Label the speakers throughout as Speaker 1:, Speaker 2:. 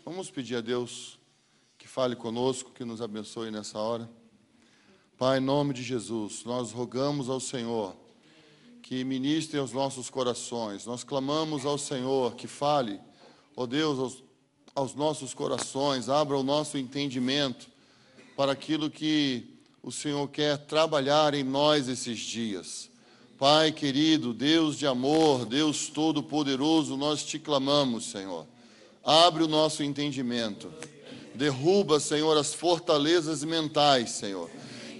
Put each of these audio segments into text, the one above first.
Speaker 1: Vamos pedir a Deus que fale conosco, que nos abençoe nessa hora. Pai, em nome de Jesus, nós rogamos ao Senhor que ministre aos nossos corações. Nós clamamos ao Senhor que fale, ó Deus, aos nossos corações, abra o nosso entendimento para aquilo que o Senhor quer trabalhar em nós esses dias. Pai querido, Deus de amor, Deus todo-poderoso, nós te clamamos, Senhor. Abre o nosso entendimento. Derruba, Senhor, as fortalezas mentais, Senhor,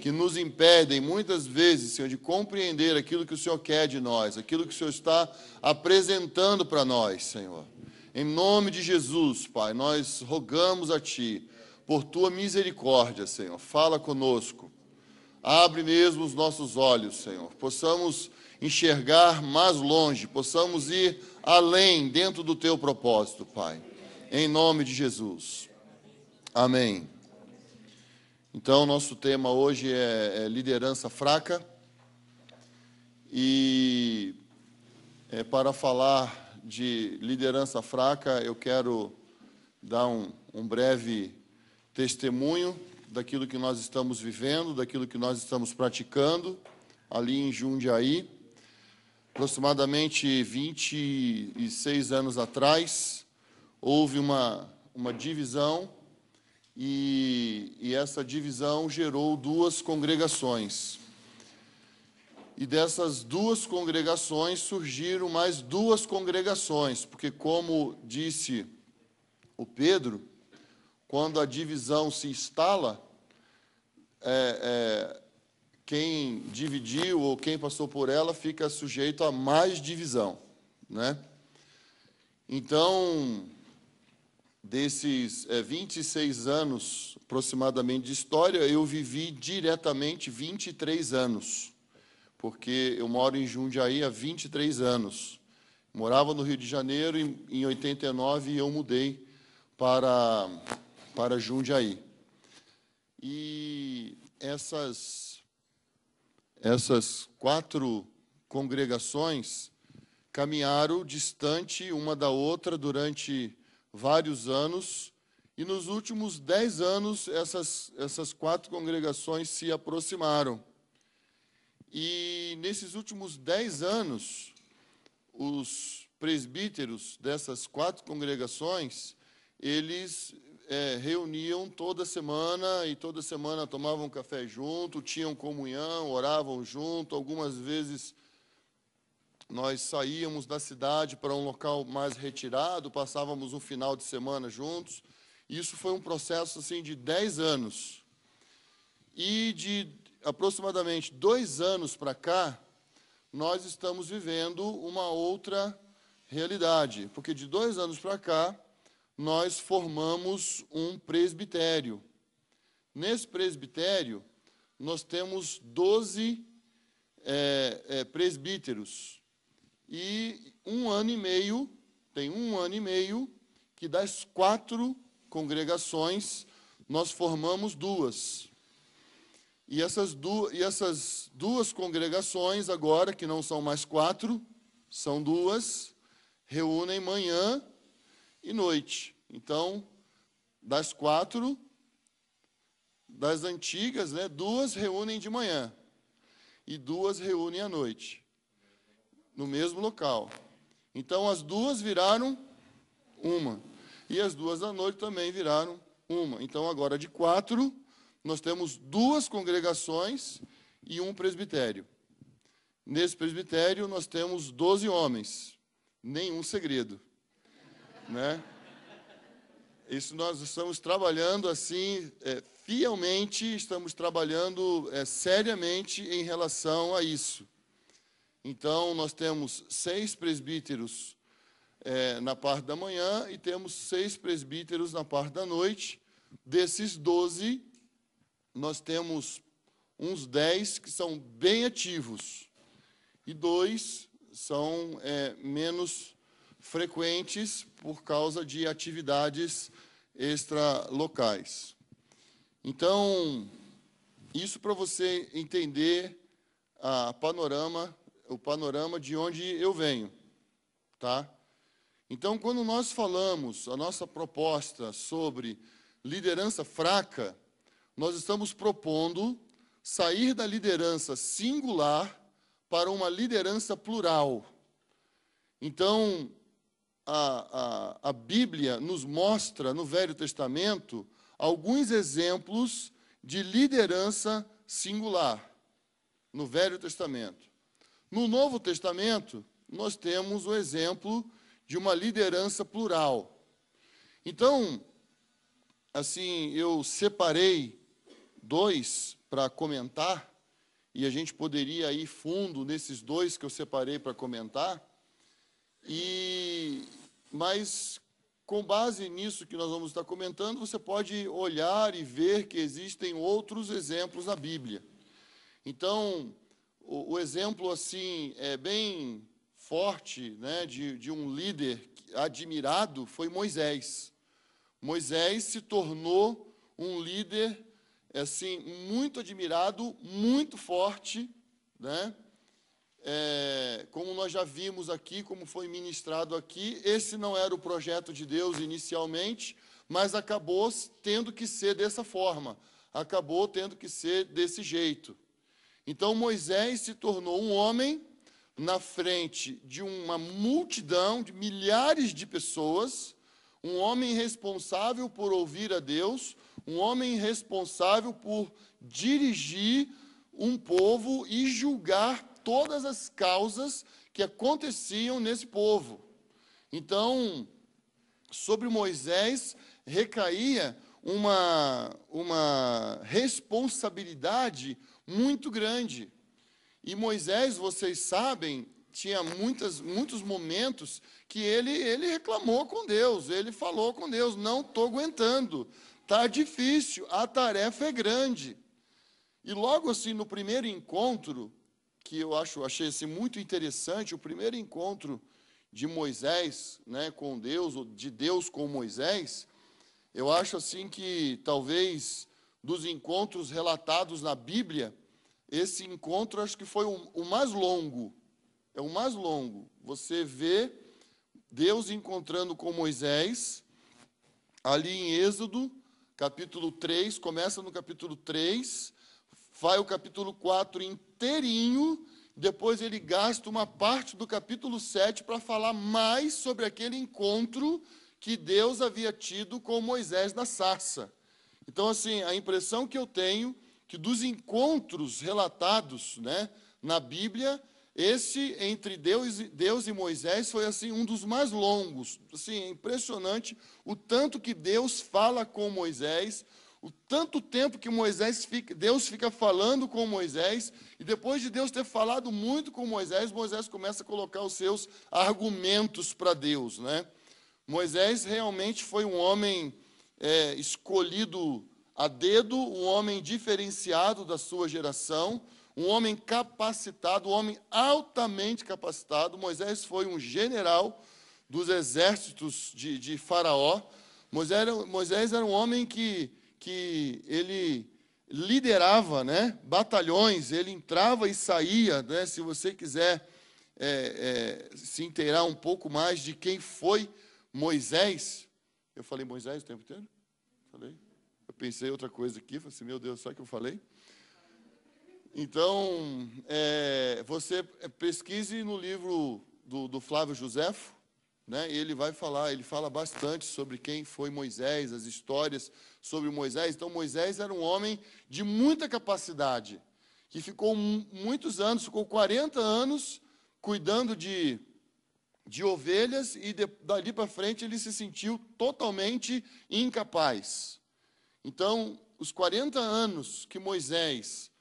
Speaker 1: que nos impedem muitas vezes, Senhor, de compreender aquilo que o Senhor quer de nós, aquilo que o Senhor está apresentando para nós, Senhor. Em nome de Jesus, Pai, nós rogamos a Ti, por Tua misericórdia, Senhor. Fala conosco. Abre mesmo os nossos olhos, Senhor. Possamos enxergar mais longe, possamos ir além, dentro do Teu propósito, Pai. Em nome de Jesus. Amém. Então, nosso tema hoje é liderança fraca. E para falar de liderança fraca, eu quero dar um breve testemunho daquilo que nós estamos vivendo, daquilo que nós estamos praticando ali em Jundiaí. Aproximadamente 26 anos atrás, houve uma divisão e essa divisão gerou duas congregações. E dessas duas congregações surgiram mais duas congregações, porque, como disse o Pedro, quando a divisão se instala, quem dividiu ou quem passou por ela fica sujeito a mais divisão, né? Então, desses 26 anos aproximadamente de história, eu vivi diretamente 23 anos, porque eu moro em Jundiaí há 23 anos. Morava no Rio de Janeiro e em 89 eu mudei para Jundiaí. E essas quatro congregações caminharam distante uma da outra durante vários anos, e nos últimos 10 anos essas quatro congregações se aproximaram. E nesses últimos 10 anos, os presbíteros dessas quatro congregações, eles reuniam toda semana, e toda semana tomavam café junto, tinham comunhão, oravam junto. Algumas vezes nós saíamos da cidade para um local mais retirado, passávamos um final de semana juntos. Isso foi um processo assim, de 10 anos. E de aproximadamente 2 anos para cá, nós estamos vivendo uma outra realidade, porque de 2 anos para cá, nós formamos um presbitério. Nesse presbitério, nós temos 12 presbíteros. E tem 1 ano e meio, que das 4 congregações, nós formamos 2. E essas duas congregações, agora, que não são mais 4, são 2, reúnem manhã e noite. Então, das 4, das antigas, 2 reúnem de manhã e 2 reúnem à noite, no mesmo local. Então, as 2 viraram 1, e as 2 da noite também viraram 1. Então, agora, de 4, nós temos 2 congregações e 1 presbitério. Nesse presbitério, nós temos 12 homens, nenhum segredo, né? Isso nós estamos trabalhando assim, fielmente, estamos trabalhando seriamente em relação a isso. Então, nós temos 6 presbíteros na parte da manhã e temos 6 presbíteros na parte da noite. Desses 12, nós temos uns 10 que são bem ativos e 2 são menos frequentes por causa de atividades extralocais. Então, isso para você entender o panorama de onde eu venho, tá? Então, quando nós falamos a nossa proposta sobre liderança fraca, nós estamos propondo sair da liderança singular para uma liderança plural. Então, a Bíblia nos mostra, no Velho Testamento, alguns exemplos de liderança singular, no Velho Testamento. No Novo Testamento, nós temos o exemplo de uma liderança plural. Então, assim, eu separei dois para comentar, e a gente poderia ir fundo nesses dois que eu separei para comentar, mas com base nisso que nós vamos estar comentando, você pode olhar e ver que existem outros exemplos na Bíblia. Então, o exemplo assim é bem forte, né, de um líder admirado foi Moisés. Moisés se tornou um líder assim muito admirado, muito forte, né? Como nós já vimos aqui, como foi ministrado aqui, esse não era o projeto de Deus inicialmente, mas acabou tendo que ser dessa forma, acabou tendo que ser desse jeito. Então, Moisés se tornou um homem na frente de uma multidão, de milhares de pessoas, um homem responsável por ouvir a Deus, um homem responsável por dirigir um povo e julgar todas as causas que aconteciam nesse povo. Então, sobre Moisés recaía uma responsabilidade muito grande. E Moisés, vocês sabem, tinha muitos momentos que ele reclamou com Deus, ele falou com Deus, não estou aguentando, está difícil, a tarefa é grande. E logo assim, no primeiro encontro, que eu achei assim, muito interessante, o primeiro encontro de Moisés, né, com Deus, ou de Deus com Moisés, eu acho assim que talvez dos encontros relatados na Bíblia, esse encontro acho que foi o mais longo, é o mais longo. Você vê Deus encontrando com Moisés, ali em Êxodo, capítulo 3, começa no capítulo 3, vai o capítulo 4 inteirinho, depois ele gasta uma parte do capítulo 7 para falar mais sobre aquele encontro que Deus havia tido com Moisés na sarça. Então, assim, a impressão que eu tenho que dos encontros relatados, né, na Bíblia, esse entre Deus e Moisés foi assim um dos mais longos. Assim, é impressionante o tanto que Deus fala com Moisés, o tanto tempo que Deus fica falando com Moisés, e depois de Deus ter falado muito com Moisés, Moisés começa a colocar os seus argumentos para Deus, né? Moisés realmente foi um homem escolhido a dedo, um homem diferenciado da sua geração, um homem capacitado, um homem altamente capacitado. Moisés foi um general dos exércitos de Faraó. Moisés era um homem que ele liderava, né, batalhões, ele entrava e saía, né? Se você quiser se inteirar um pouco mais de quem foi Moisés, eu falei Moisés o tempo inteiro? Falei? Eu pensei outra coisa aqui, falei assim, meu Deus, sabe o que eu falei? Então, você pesquise no livro do Flávio Joséfo, né? Ele fala bastante sobre quem foi Moisés, as histórias sobre Moisés. Então, Moisés era um homem de muita capacidade, que ficou muitos anos, ficou 40 anos cuidando de ovelhas, e dali para frente ele se sentiu totalmente incapaz. Então, os 40 anos que Moisés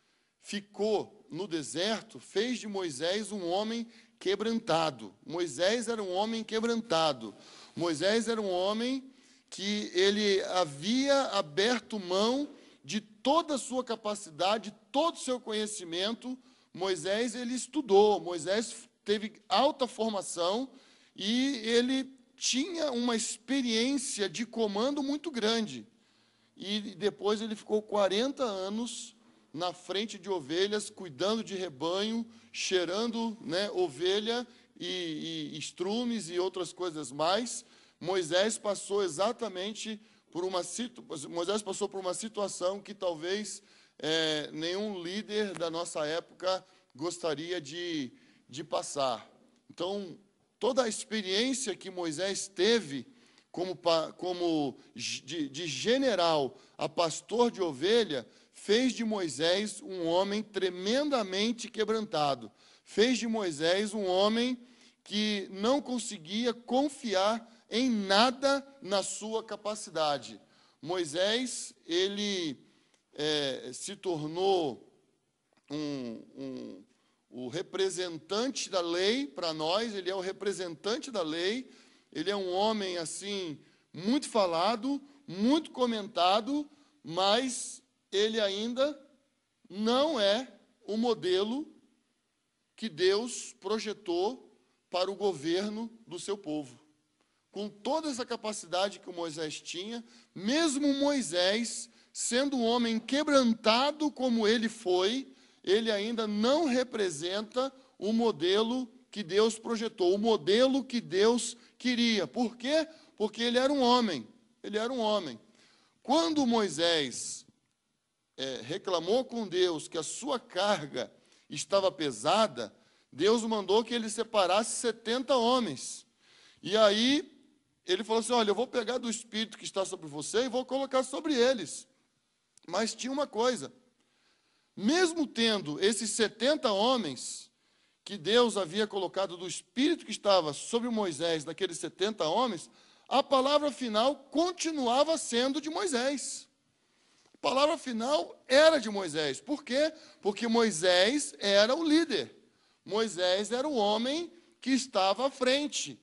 Speaker 1: ficou no deserto, fez de Moisés um homem quebrantado. Moisés era um homem quebrantado. Moisés era um homem que ele havia aberto mão de toda a sua capacidade, todo o seu conhecimento. Moisés, ele estudou, Moisés teve alta formação e ele tinha uma experiência de comando muito grande. E depois ele ficou 40 anos na frente de ovelhas, cuidando de rebanho, cheirando, né, ovelha e estrumes e outras coisas mais, Moisés passou exatamente por Moisés passou por uma situação que talvez nenhum líder da nossa época gostaria de passar. Então, toda a experiência que Moisés teve de general a pastor de ovelha, fez de Moisés um homem tremendamente quebrantado. Fez de Moisés um homem que não conseguia confiar em nada na sua capacidade. Moisés, ele se tornou o representante da lei para nós, ele é o representante da lei, ele é um homem, assim, muito falado, muito comentado, mas ele ainda não é o modelo que Deus projetou para o governo do seu povo. Com toda essa capacidade que o Moisés tinha, mesmo Moisés, sendo um homem quebrantado como ele foi, ele ainda não representa o modelo que Deus projetou, o modelo que Deus queria. Por quê? Porque ele era um homem. Ele era um homem. Quando Moisés reclamou com Deus que a sua carga estava pesada, Deus mandou que ele separasse 70 homens. E aí ele falou assim: olha, eu vou pegar do Espírito que está sobre você e vou colocar sobre eles. Mas tinha uma coisa: mesmo tendo esses 70 homens que Deus havia colocado do Espírito que estava sobre Moisés, daqueles 70 homens, a palavra final continuava sendo de Moisés. A palavra final era de Moisés. Por quê? Porque Moisés era o líder. Moisés era o homem que estava à frente.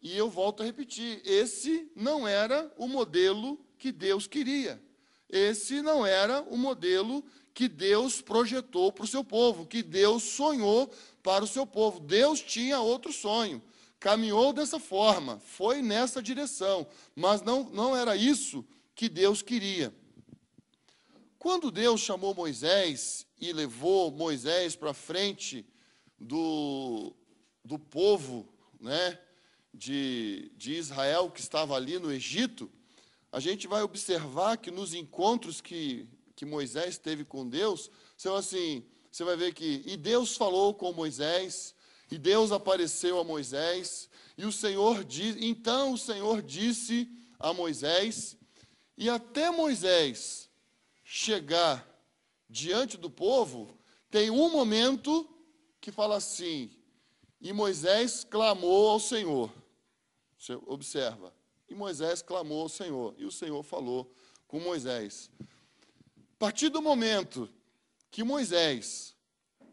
Speaker 1: E eu volto a repetir, esse não era o modelo que Deus queria. Esse não era o modelo que Deus projetou para o seu povo, que Deus sonhou para o seu povo. Deus tinha outro sonho, caminhou dessa forma, foi nessa direção, mas não era isso que Deus queria. Quando Deus chamou Moisés e levou Moisés para frente do povo, né, de Israel que estava ali no Egito, a gente vai observar que nos encontros que Moisés teve com Deus, você vai ver que e Deus falou com Moisés, e Deus apareceu a Moisés, e então o Senhor disse a Moisés, e até Moisés chegar diante do povo, tem um momento que fala assim: e Moisés clamou ao Senhor. Você observa. E Moisés clamou ao Senhor, e o Senhor falou com Moisés. A partir do momento que Moisés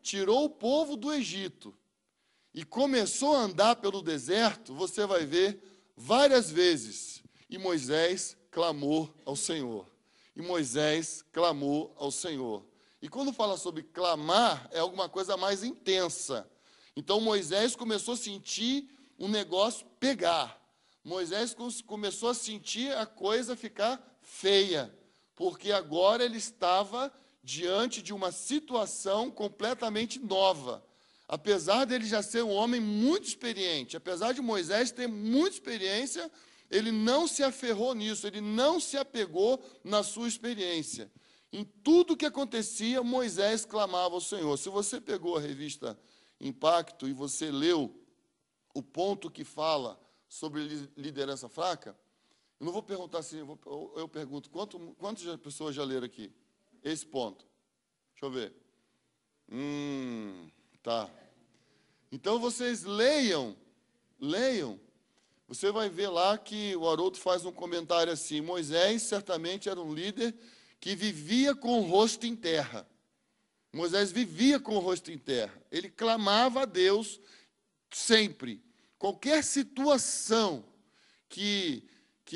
Speaker 1: tirou o povo do Egito e começou a andar pelo deserto, você vai ver várias vezes, e Moisés clamou ao Senhor. E Moisés clamou ao Senhor. E quando fala sobre clamar, é alguma coisa mais intensa. Então Moisés começou a sentir um negócio pegar. Moisés começou a sentir a coisa ficar feia, porque agora ele estava diante de uma situação completamente nova. Apesar dele já ser um homem muito experiente, apesar de Moisés ter muita experiência, ele não se aferrou nisso, ele não se apegou na sua experiência. Em tudo que acontecia, Moisés clamava ao Senhor. Se você pegou a revista Impacto e você leu o ponto que fala sobre liderança fraca, eu não vou perguntar assim, eu pergunto, quantas pessoas já leram aqui? Esse ponto. Deixa eu ver. Tá. Então, vocês leiam, você vai ver lá que o Haroldo faz um comentário assim: Moisés certamente era um líder que vivia com o rosto em terra. Moisés vivia com o rosto em terra. Ele clamava a Deus sempre. Qualquer situação que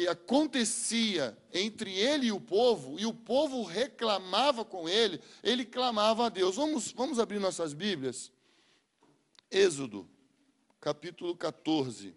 Speaker 1: acontecia entre ele e o povo reclamava com ele, ele clamava a Deus. Vamos abrir nossas Bíblias? Êxodo, capítulo 14.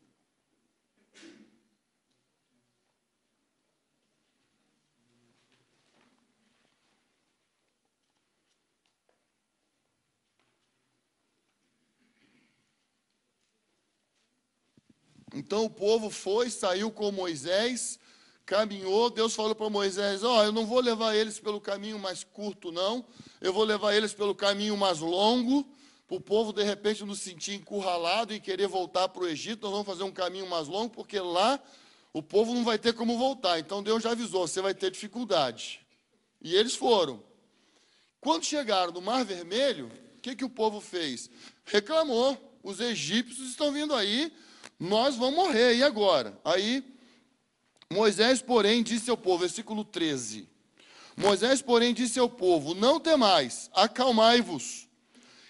Speaker 1: Então o povo foi, saiu com Moisés, caminhou, Deus falou para Moisés, eu não vou levar eles pelo caminho mais curto, não, eu vou levar eles pelo caminho mais longo, para o povo, de repente, não se sentir encurralado e querer voltar para o Egito, nós vamos fazer um caminho mais longo, porque lá o povo não vai ter como voltar. Então Deus já avisou, você vai ter dificuldade. E eles foram. Quando chegaram no Mar Vermelho, o que o povo fez? Reclamou, os egípcios estão vindo aí, nós vamos morrer, e agora? Aí, Moisés, porém, disse ao povo, versículo 13, Moisés, porém, disse ao povo, não temais, acalmai-vos,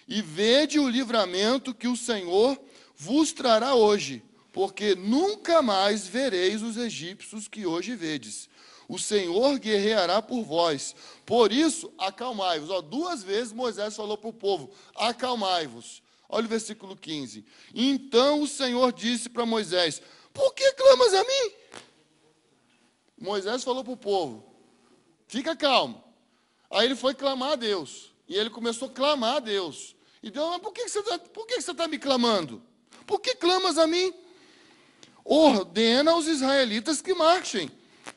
Speaker 1: e vede o livramento que o Senhor vos trará hoje, porque nunca mais vereis os egípcios que hoje vedes. O Senhor guerreará por vós. Por isso, acalmai-vos. 2 vezes Moisés falou para o povo, acalmai-vos. Olha o versículo 15. Então o Senhor disse para Moisés, por que clamas a mim? Moisés falou para o povo, fica calmo. Aí ele foi clamar a Deus. E ele começou a clamar a Deus. E Deus, mas por que você está me clamando? Por que clamas a mim? Ordena aos israelitas que marchem.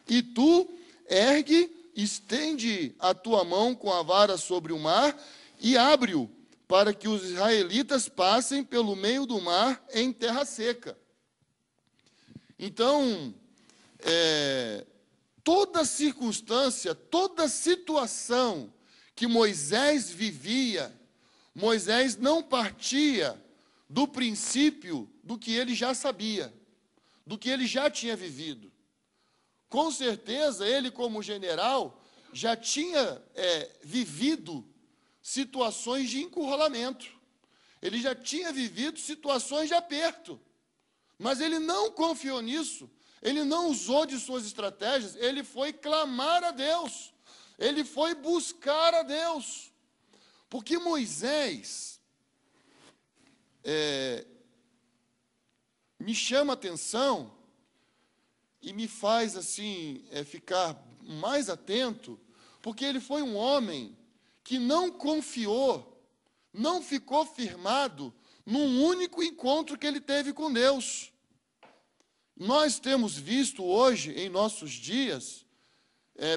Speaker 1: E tu ergue, estende a tua mão com a vara sobre o mar e abre-o, para que os israelitas passem pelo meio do mar em terra seca. Então, toda circunstância, toda situação que Moisés vivia, Moisés não partia do princípio do que ele já sabia, do que ele já tinha vivido. Com certeza, ele, como general, já tinha vivido situações de encurralamento. Ele já tinha vivido situações de aperto. Mas ele não confiou nisso. Ele não usou de suas estratégias. Ele foi clamar a Deus. Ele foi buscar a Deus. Porque Moisés me chama a atenção e me faz assim ficar mais atento, porque ele foi um homem que não confiou, não ficou firmado num único encontro que ele teve com Deus. Nós temos visto hoje, em nossos dias,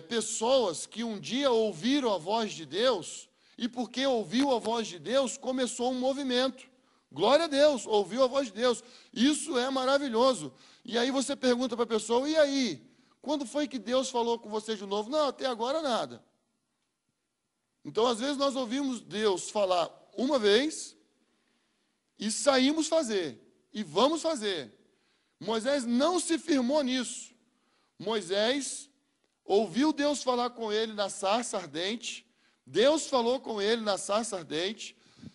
Speaker 1: pessoas que um dia ouviram a voz de Deus, e porque ouviu a voz de Deus, começou um movimento. Glória a Deus, ouviu a voz de Deus. Isso é maravilhoso. E aí você pergunta para a pessoa, e aí? Quando foi que Deus falou com você de novo? Não, até agora nada. Então, às vezes, nós ouvimos Deus falar uma vez e saímos fazer, e vamos fazer. Moisés não se firmou nisso. Moisés ouviu Deus falar com ele na sarça ardente, Deus falou com ele na sarça ardente,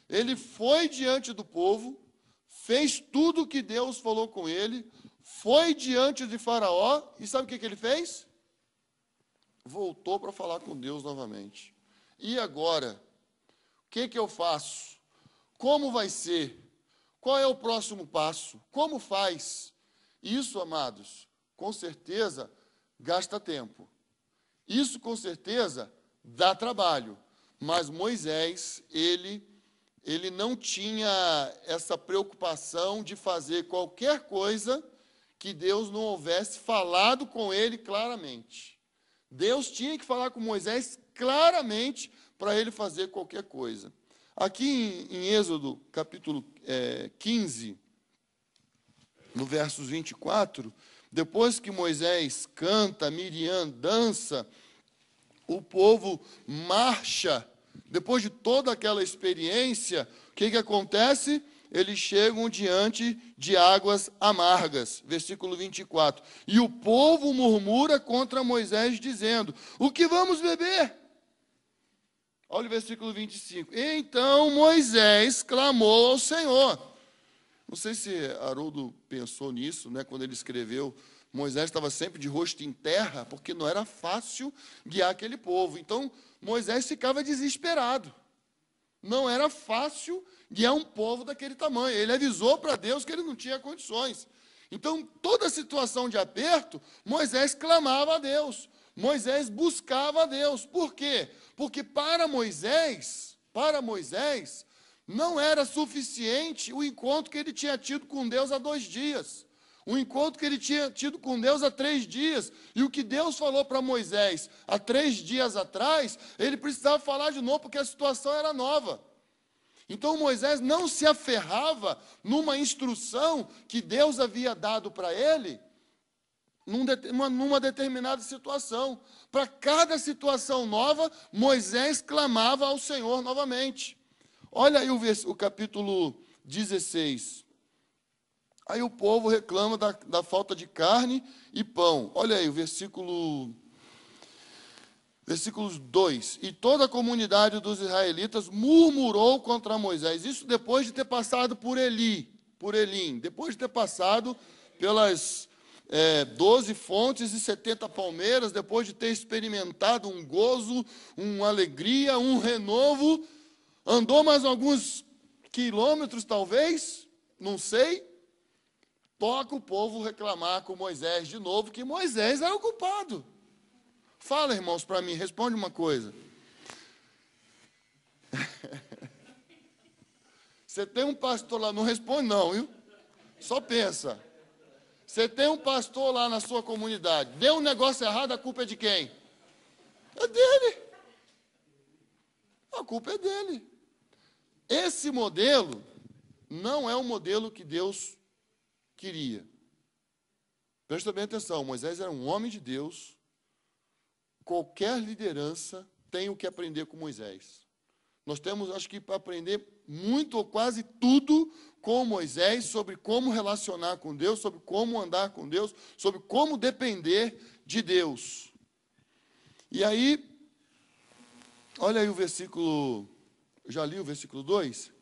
Speaker 1: ele foi diante do povo, fez tudo o que Deus falou com ele, foi diante de Faraó, e sabe o que ele fez? Voltou para falar com Deus novamente. E agora? O que eu faço? Como vai ser? Qual é o próximo passo? Como faz? Isso, amados, com certeza gasta tempo. Isso, com certeza, dá trabalho. Mas Moisés, ele não tinha essa preocupação de fazer qualquer coisa que Deus não houvesse falado com ele claramente. Deus tinha que falar com Moisés claramente para ele fazer qualquer coisa. Aqui em Êxodo, capítulo 15, no versos 24, depois que Moisés canta, Miriam dança, o povo marcha. Depois de toda aquela experiência, o que acontece? Eles chegam diante de águas amargas. Versículo 24. E o povo murmura contra Moisés, dizendo, o que vamos beber? Olha o versículo 25. Então Moisés clamou ao Senhor. Não sei se Haroldo pensou nisso, né, quando ele escreveu. Moisés estava sempre de rosto em terra, porque não era fácil guiar aquele povo. Então, Moisés ficava desesperado. Não era fácil guiar um povo daquele tamanho. Ele avisou para Deus que ele não tinha condições. Então, toda situação de aperto, Moisés clamava a Deus. Moisés buscava a Deus. Por quê? Porque para Moisés, não era suficiente o encontro que ele tinha tido com Deus há 2 dias. Um encontro que ele tinha tido com Deus há 3 dias. E o que Deus falou para Moisés há 3 dias atrás, ele precisava falar de novo, porque a situação era nova. Então Moisés não se aferrava numa instrução que Deus havia dado para ele, numa determinada situação. Para cada situação nova, Moisés clamava ao Senhor novamente. Olha aí o capítulo 16. Aí o povo reclama da falta de carne e pão. Olha aí o versículos 2. E toda a comunidade dos israelitas murmurou contra Moisés. Isso depois de ter passado por Elim, depois de ter passado pelas 12 fontes e 70 palmeiras, depois de ter experimentado um gozo, uma alegria, um renovo, andou mais alguns quilômetros talvez, não sei, toca o povo reclamar com Moisés de novo, que Moisés era o culpado. Fala, irmãos, para mim, responde uma coisa. Você tem um pastor lá, não responde não, viu? Só pensa. Você tem um pastor lá na sua comunidade, deu um negócio errado, a culpa é de quem? É dele. A culpa é dele. Esse modelo não é o modelo que Deus queria. Presta bem atenção, Moisés era um homem de Deus. Qualquer liderança tem o que aprender com Moisés. Nós temos, acho que, para aprender muito ou quase tudo com Moisés, sobre como relacionar com Deus, sobre como andar com Deus, sobre como depender de Deus. E aí, olha aí o versículo, já li o versículo 2?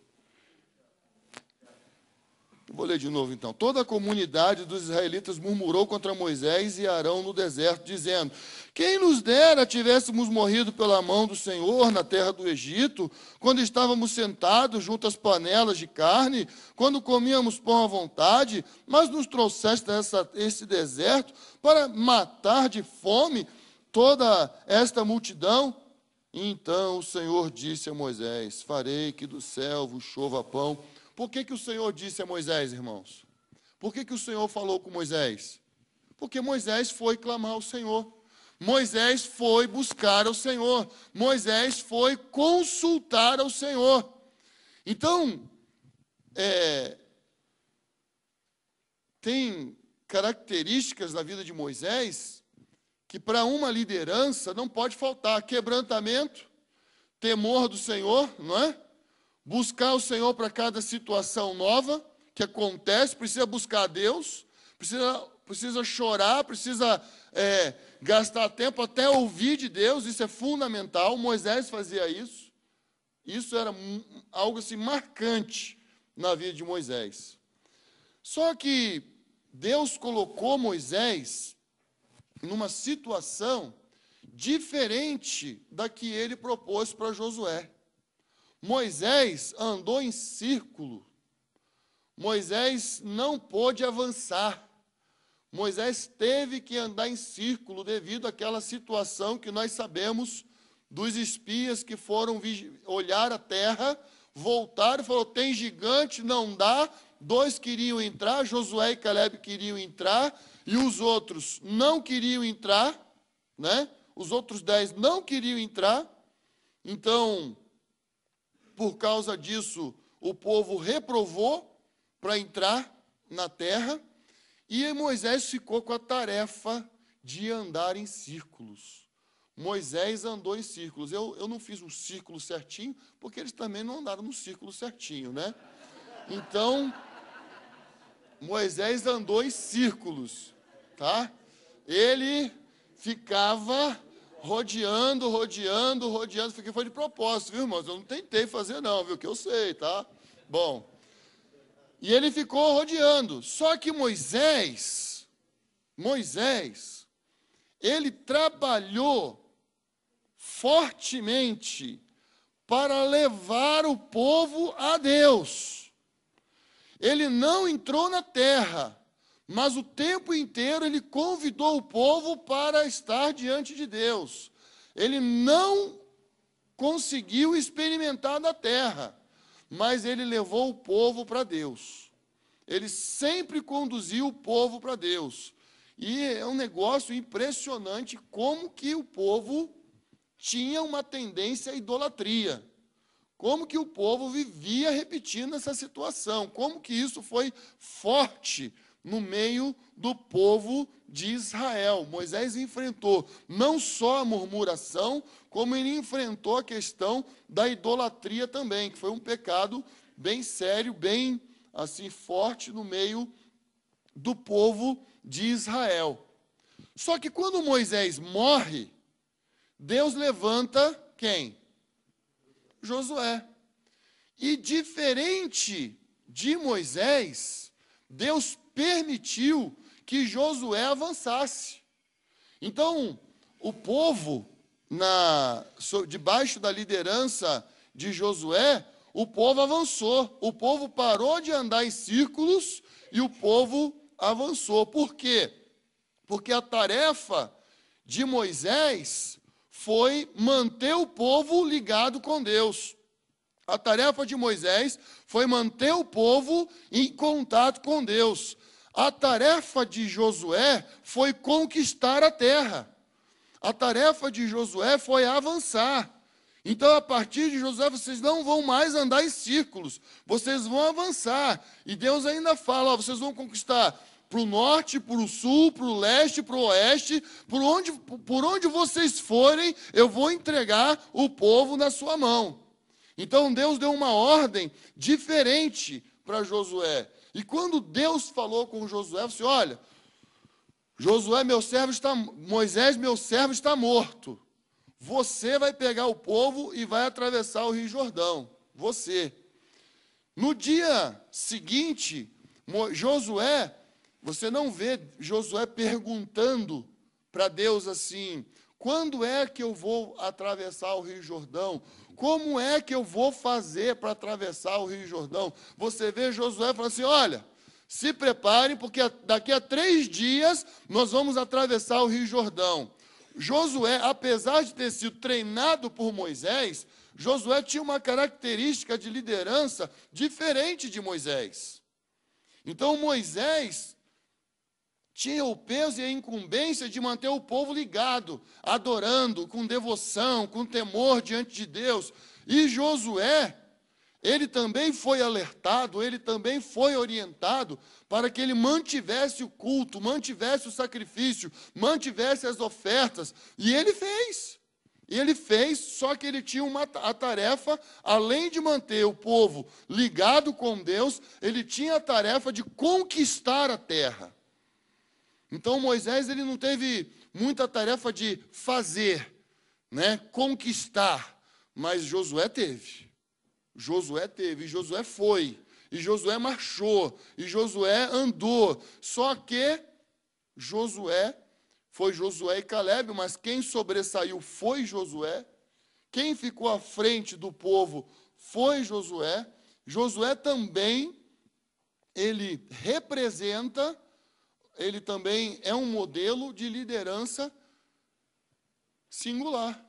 Speaker 1: Vou ler de novo então. Toda a comunidade dos israelitas murmurou contra Moisés e Arão no deserto, dizendo: quem nos dera tivéssemos morrido pela mão do Senhor na terra do Egito, quando estávamos sentados junto às panelas de carne, quando comíamos pão à vontade, mas nos trouxeste esse deserto para matar de fome toda esta multidão. E então o Senhor disse a Moisés: farei que do céu vos chova pão. Por que o Senhor disse a Moisés, irmãos? Por que o Senhor falou com Moisés? Porque Moisés foi clamar ao Senhor. Moisés foi buscar ao Senhor. Moisés foi consultar ao Senhor. Então, tem características na vida de Moisés que para uma liderança não pode faltar: quebrantamento, temor do Senhor, não é? Buscar o Senhor para cada situação nova que acontece, precisa buscar a Deus, precisa chorar, precisa gastar tempo até ouvir de Deus, isso é fundamental. Moisés fazia isso. Isso era algo assim marcante na vida de Moisés. Só que Deus colocou Moisés numa situação diferente da que ele propôs para Josué. Moisés andou em círculo. Moisés não pôde avançar. Moisés teve que andar em círculo devido àquela situação que nós sabemos dos espias que foram olhar a terra, voltaram e falaram: tem gigante, não dá. 2 queriam entrar, Josué e Caleb queriam entrar, e os outros não queriam entrar, né? Os outros 10 não queriam entrar. Então, por causa disso, o povo reprovou para entrar na terra, e Moisés ficou com a tarefa de andar em círculos. Moisés andou em círculos. Eu não fiz um círculo certinho, porque eles também não andaram no círculo certinho, né? Então, Moisés andou em círculos, tá? Ele ficava rodeando, porque foi de propósito, viu, irmãos? Eu não tentei fazer não, viu, que eu sei, tá? Bom, e ele ficou rodeando. Só que Moisés, ele trabalhou fortemente para levar o povo a Deus. Ele não entrou na terra, mas o tempo inteiro ele convidou o povo para estar diante de Deus. Ele não conseguiu experimentar da terra, mas ele levou o povo para Deus. ele sempre conduziu o povo para Deus. E é um negócio impressionante como que o povo tinha uma tendência à idolatria. Como que o povo vivia repetindo essa situação. Como que isso foi forte no meio do povo de Israel. Moisés enfrentou não só a murmuração, como ele enfrentou a questão da idolatria também, que foi um pecado bem sério, bem assim forte no meio do povo de Israel. Só que quando Moisés morre, Deus levanta quem? Josué. E diferente de Moisés, Deus permitiu que Josué avançasse. Então, o povo, debaixo da liderança de Josué, o povo avançou. O povo parou de andar em círculos e o povo avançou. Por quê? Porque a tarefa de Moisés foi manter o povo ligado com Deus. A tarefa de Moisés foi manter o povo em contato com Deus. A tarefa de Josué foi conquistar a terra. A tarefa de Josué foi avançar. Então, a partir de Josué, vocês não vão mais andar em círculos, vocês vão avançar. E Deus ainda fala, vocês vão conquistar para o norte, para o sul, para o leste, para o oeste, por onde vocês forem, eu vou entregar o povo na sua mão. Então, Deus deu uma ordem diferente para Josué. E quando Deus falou com Josué, disse, olha, Josué, Moisés, meu servo, está morto. Você vai pegar o povo e vai atravessar o Rio Jordão. Você. No dia seguinte, Josué, você não vê Josué perguntando para Deus assim, quando é que eu vou atravessar o Rio Jordão? Como é que eu vou fazer para atravessar o Rio Jordão? Você vê Josué falando assim, olha, se preparem, porque daqui a 3 dias nós vamos atravessar o Rio Jordão. Josué, apesar de ter sido treinado por Moisés, Josué tinha uma característica de liderança diferente de Moisés. Então, Moisés tinha o peso e a incumbência de manter o povo ligado, adorando, com devoção, com temor diante de Deus. E Josué, ele também foi alertado, ele também foi orientado para que ele mantivesse o culto, mantivesse o sacrifício, mantivesse as ofertas. E ele fez. Ele fez, só que ele tinha a tarefa, além de manter o povo ligado com Deus, ele tinha a tarefa de conquistar a terra. Então, Moisés ele não teve muita tarefa de fazer, né, conquistar, mas Josué teve. Josué teve, e Josué foi, e Josué marchou, e Josué andou. Só que foi Josué e Calebe, mas quem sobressaiu foi Josué. Quem ficou à frente do povo foi Josué. Josué também, ele representa, ele também é um modelo de liderança singular.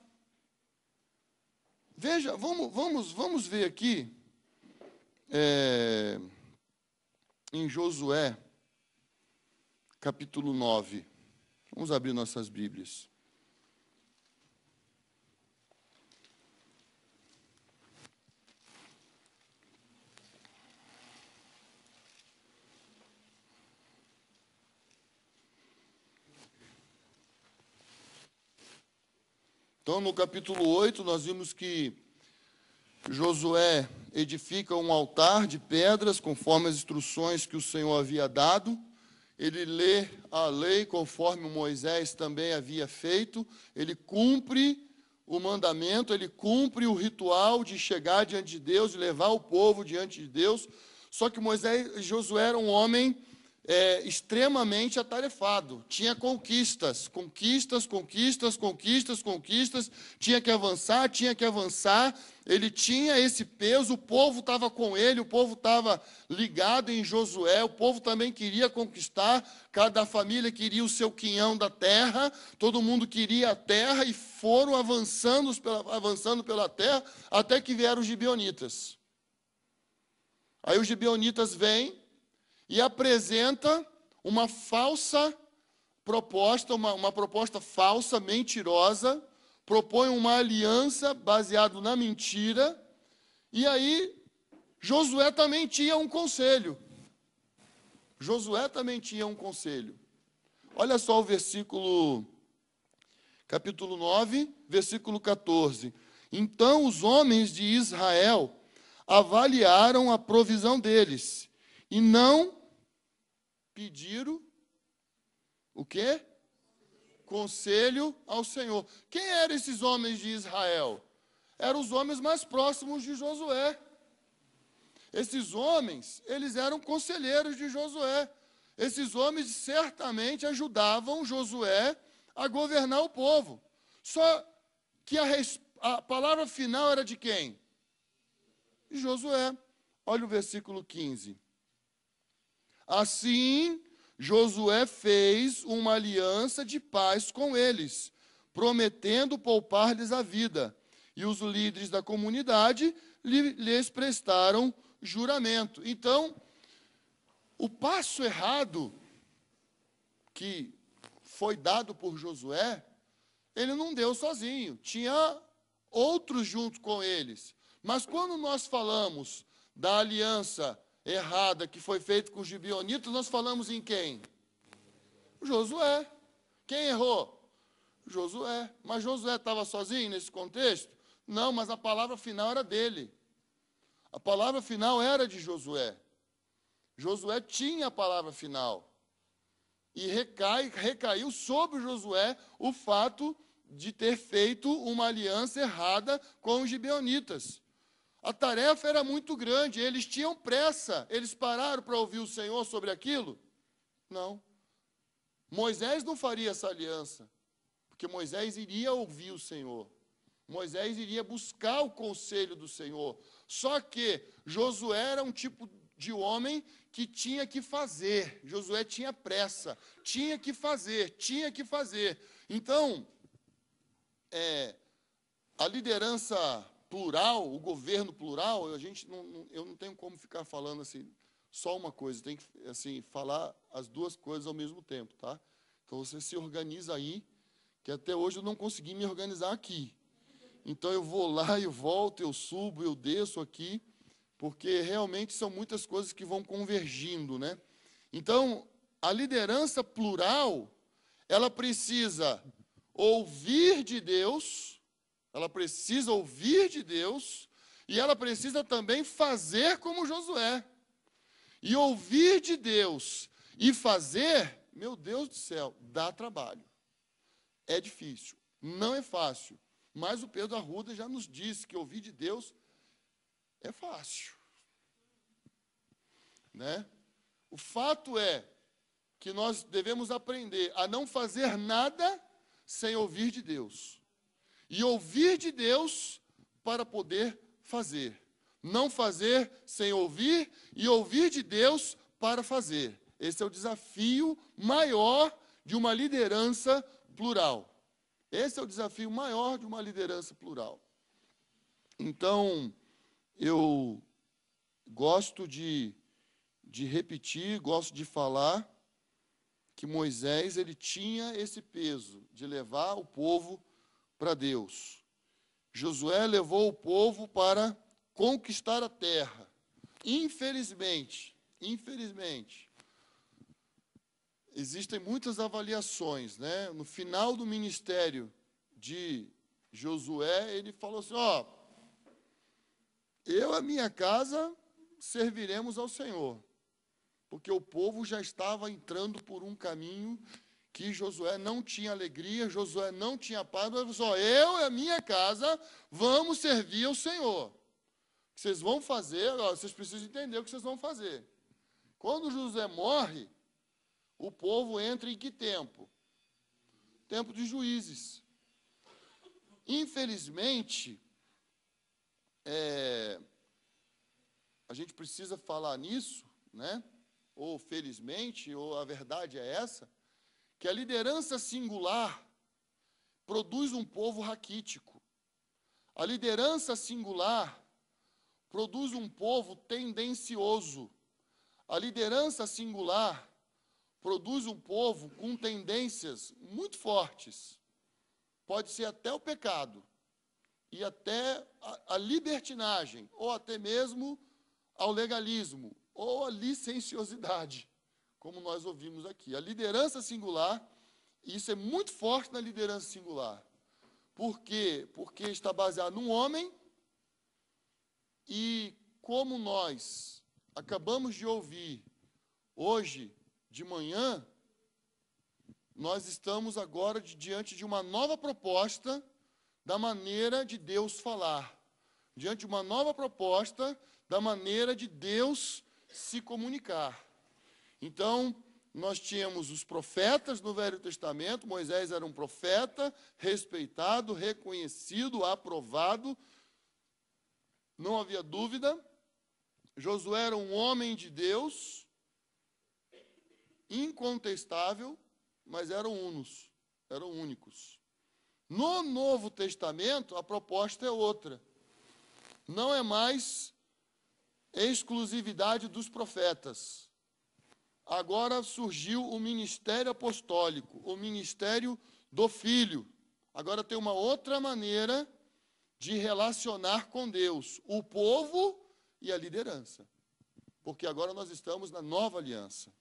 Speaker 1: Veja, vamos ver aqui, em Josué, capítulo 9. Vamos abrir nossas Bíblias. Então, no capítulo 8, nós vimos que Josué edifica um altar de pedras, conforme as instruções que o Senhor havia dado. Ele lê a lei, conforme Moisés também havia feito. Ele cumpre o mandamento, ele cumpre o ritual de chegar diante de Deus, de levar o povo diante de Deus. Só que Josué era um homem extremamente atarefado, tinha conquistas, tinha que avançar, ele tinha esse peso, o povo estava com ele, o povo estava ligado em Josué, o povo também queria conquistar, cada família queria o seu quinhão da terra, todo mundo queria a terra, e foram avançando pela terra, até que vieram os gibeonitas. Aí os gibeonitas vêm, e apresenta uma falsa proposta, uma proposta falsa, mentirosa, propõe uma aliança baseada na mentira, e aí Josué também tinha um conselho. Josué também tinha um conselho. Olha só o versículo, capítulo 9, versículo 14. Então os homens de Israel avaliaram a provisão deles e não pediram o quê? Conselho ao Senhor. Quem eram esses homens de Israel? Eram os homens mais próximos de Josué. Esses homens, eles eram conselheiros de Josué. Esses homens certamente ajudavam Josué a governar o povo. Só que a palavra final era de quem? De Josué. Olha o versículo 15. Assim, Josué fez uma aliança de paz com eles, prometendo poupar-lhes a vida. E os líderes da comunidade lhes prestaram juramento. Então, o passo errado que foi dado por Josué, ele não deu sozinho, tinha outros junto com eles. Mas quando nós falamos da aliança errada que foi feita com os gibeonitas, nós falamos em quem? Josué. Quem errou? Josué. Mas Josué estava sozinho nesse contexto? Não, mas a palavra final era dele. A palavra final era de Josué. Josué tinha a palavra final. E recaiu sobre Josué o fato de ter feito uma aliança errada com os gibeonitas. A tarefa era muito grande, eles tinham pressa. Eles pararam para ouvir o Senhor sobre aquilo? Não. Moisés não faria essa aliança, porque Moisés iria ouvir o Senhor. Moisés iria buscar o conselho do Senhor. Só que Josué era um tipo de homem que tinha que fazer. Josué tinha pressa, tinha que fazer, tinha que fazer. Então, a liderança plural, o governo plural, eu não tenho como ficar falando assim, só uma coisa, tem que assim, falar as duas coisas ao mesmo tempo, tá? Então você se organiza aí, que até hoje eu não consegui me organizar aqui. Então eu vou lá, eu volto, eu subo, eu desço aqui, porque realmente são muitas coisas que vão convergindo, né? Então, a liderança plural, ela precisa ouvir de Deus, e ela precisa também fazer como Josué. E ouvir de Deus e fazer, meu Deus do céu, dá trabalho. É difícil, não é fácil. Mas o Pedro Arruda já nos disse que ouvir de Deus é fácil. Né? O fato é que nós devemos aprender a não fazer nada sem ouvir de Deus. E ouvir de Deus para poder fazer. Não fazer sem ouvir e ouvir de Deus para fazer. Esse é o desafio maior de uma liderança plural. Esse é o desafio maior de uma liderança plural. Então, eu gosto de repetir, gosto de falar que Moisés ele tinha esse peso de levar o povo para Deus. Josué levou o povo para conquistar a terra. Infelizmente, existem muitas avaliações, né? No final do ministério de Josué, ele falou assim, eu e a minha casa serviremos ao Senhor, porque o povo já estava entrando por um caminho que Josué não tinha alegria, Josué não tinha paz, mas ele falou, eu e a minha casa vamos servir ao Senhor. O que vocês vão fazer, vocês precisam entender o que vocês vão fazer. Quando Josué morre, o povo entra em que tempo? Tempo de Juízes. Infelizmente, a gente precisa falar nisso, né? Ou felizmente, ou a verdade é essa, que a liderança singular produz um povo raquítico. A liderança singular produz um povo tendencioso. A liderança singular produz um povo com tendências muito fortes. Pode ser até o pecado, e até a libertinagem, ou até mesmo ao legalismo, ou a licenciosidade, como nós ouvimos aqui. A liderança singular, isso é muito forte na liderança singular. Por quê? Porque está baseado num homem, e como nós acabamos de ouvir hoje de manhã, nós estamos agora diante de uma nova proposta da maneira de Deus falar, diante de uma nova proposta da maneira de Deus se comunicar. Então, nós tínhamos os profetas no Velho Testamento. Moisés era um profeta, respeitado, reconhecido, aprovado, não havia dúvida. Josué era um homem de Deus, incontestável, mas eram únicos. No Novo Testamento, a proposta é outra. Não é mais exclusividade dos profetas. Agora surgiu o ministério apostólico, o ministério do Filho. Agora tem uma outra maneira de relacionar com Deus, o povo e a liderança. Porque agora nós estamos na nova aliança.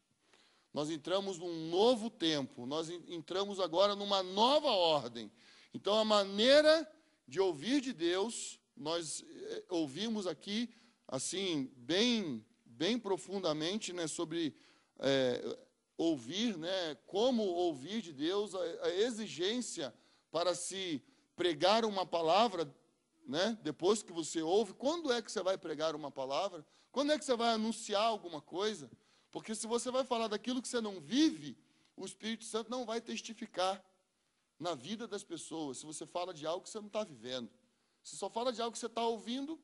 Speaker 1: Nós entramos num novo tempo, nós entramos agora numa nova ordem. Então, a maneira de ouvir de Deus, nós ouvimos aqui, assim, bem profundamente, né, sobre ouvir, né, como ouvir de Deus, a exigência para se pregar uma palavra, né, depois que você ouve. Quando é que você vai pregar uma palavra? Quando é que você vai anunciar alguma coisa? Porque se você vai falar daquilo que você não vive, o Espírito Santo não vai testificar na vida das pessoas, se você fala de algo que você não está vivendo. Se só fala de algo que você está ouvindo,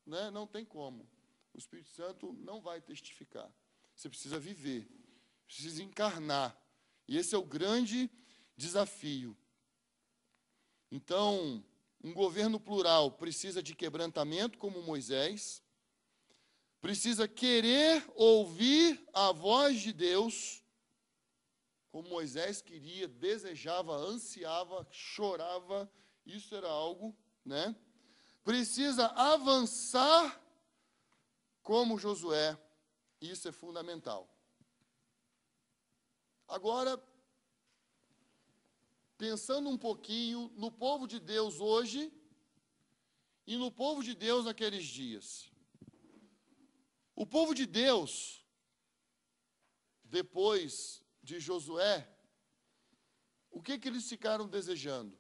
Speaker 1: né, não tem como. O Espírito Santo não vai testificar. Você precisa viver, precisa encarnar. E esse é o grande desafio. Então, um governo plural precisa de quebrantamento, como Moisés, precisa querer ouvir a voz de Deus, como Moisés queria, desejava, ansiava, chorava. Isso era algo, né? Precisa avançar como Josué. Isso é fundamental. Agora, pensando um pouquinho no povo de Deus hoje e no povo de Deus naqueles dias. O povo de Deus, depois de Josué, o que eles ficaram desejando?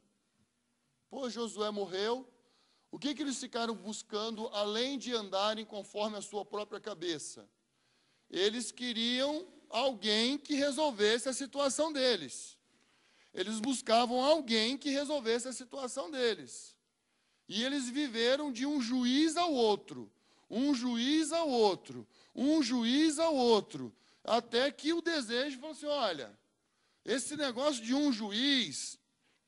Speaker 1: Pô, Josué morreu, o que eles ficaram buscando, além de andarem conforme a sua própria cabeça? Eles queriam alguém que resolvesse a situação deles. Eles buscavam alguém que resolvesse a situação deles. E eles viveram de um juiz ao outro, um juiz ao outro, um juiz ao outro, até que o desejo falou assim: olha, esse negócio de um juiz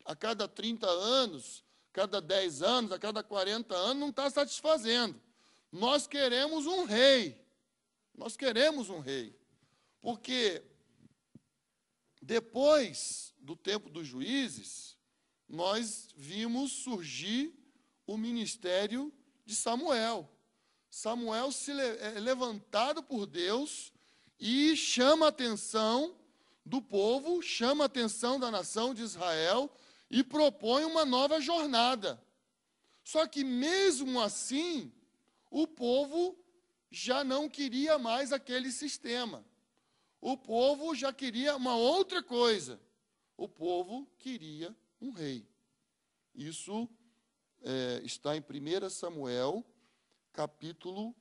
Speaker 1: a cada 30 anos, cada 10 anos, a cada 40 anos, não está satisfazendo. Nós queremos um rei. Nós queremos um rei. Porque depois do tempo dos juízes, nós vimos surgir o ministério de Samuel. Samuel é levantado por Deus e chama a atenção do povo, chama a atenção da nação de Israel e propõe uma nova jornada. Só que mesmo assim, o povo já não queria mais aquele sistema. O povo já queria uma outra coisa. O povo queria um rei. Isso está em 1 Samuel, capítulo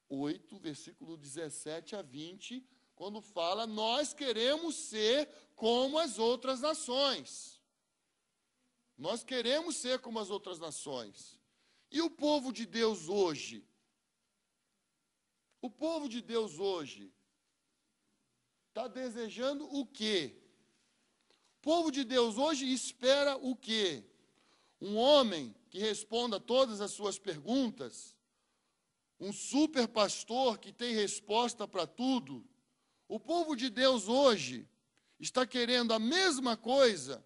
Speaker 1: 8, versículo 17 a 20, quando fala: nós queremos ser como as outras nações. Nós queremos ser como as outras nações. E o povo de Deus hoje? O povo de Deus hoje está desejando o quê? O povo de Deus hoje espera o quê? Um homem que responda todas as suas perguntas? um super pastor que tem resposta para tudo. O povo de Deus hoje está querendo a mesma coisa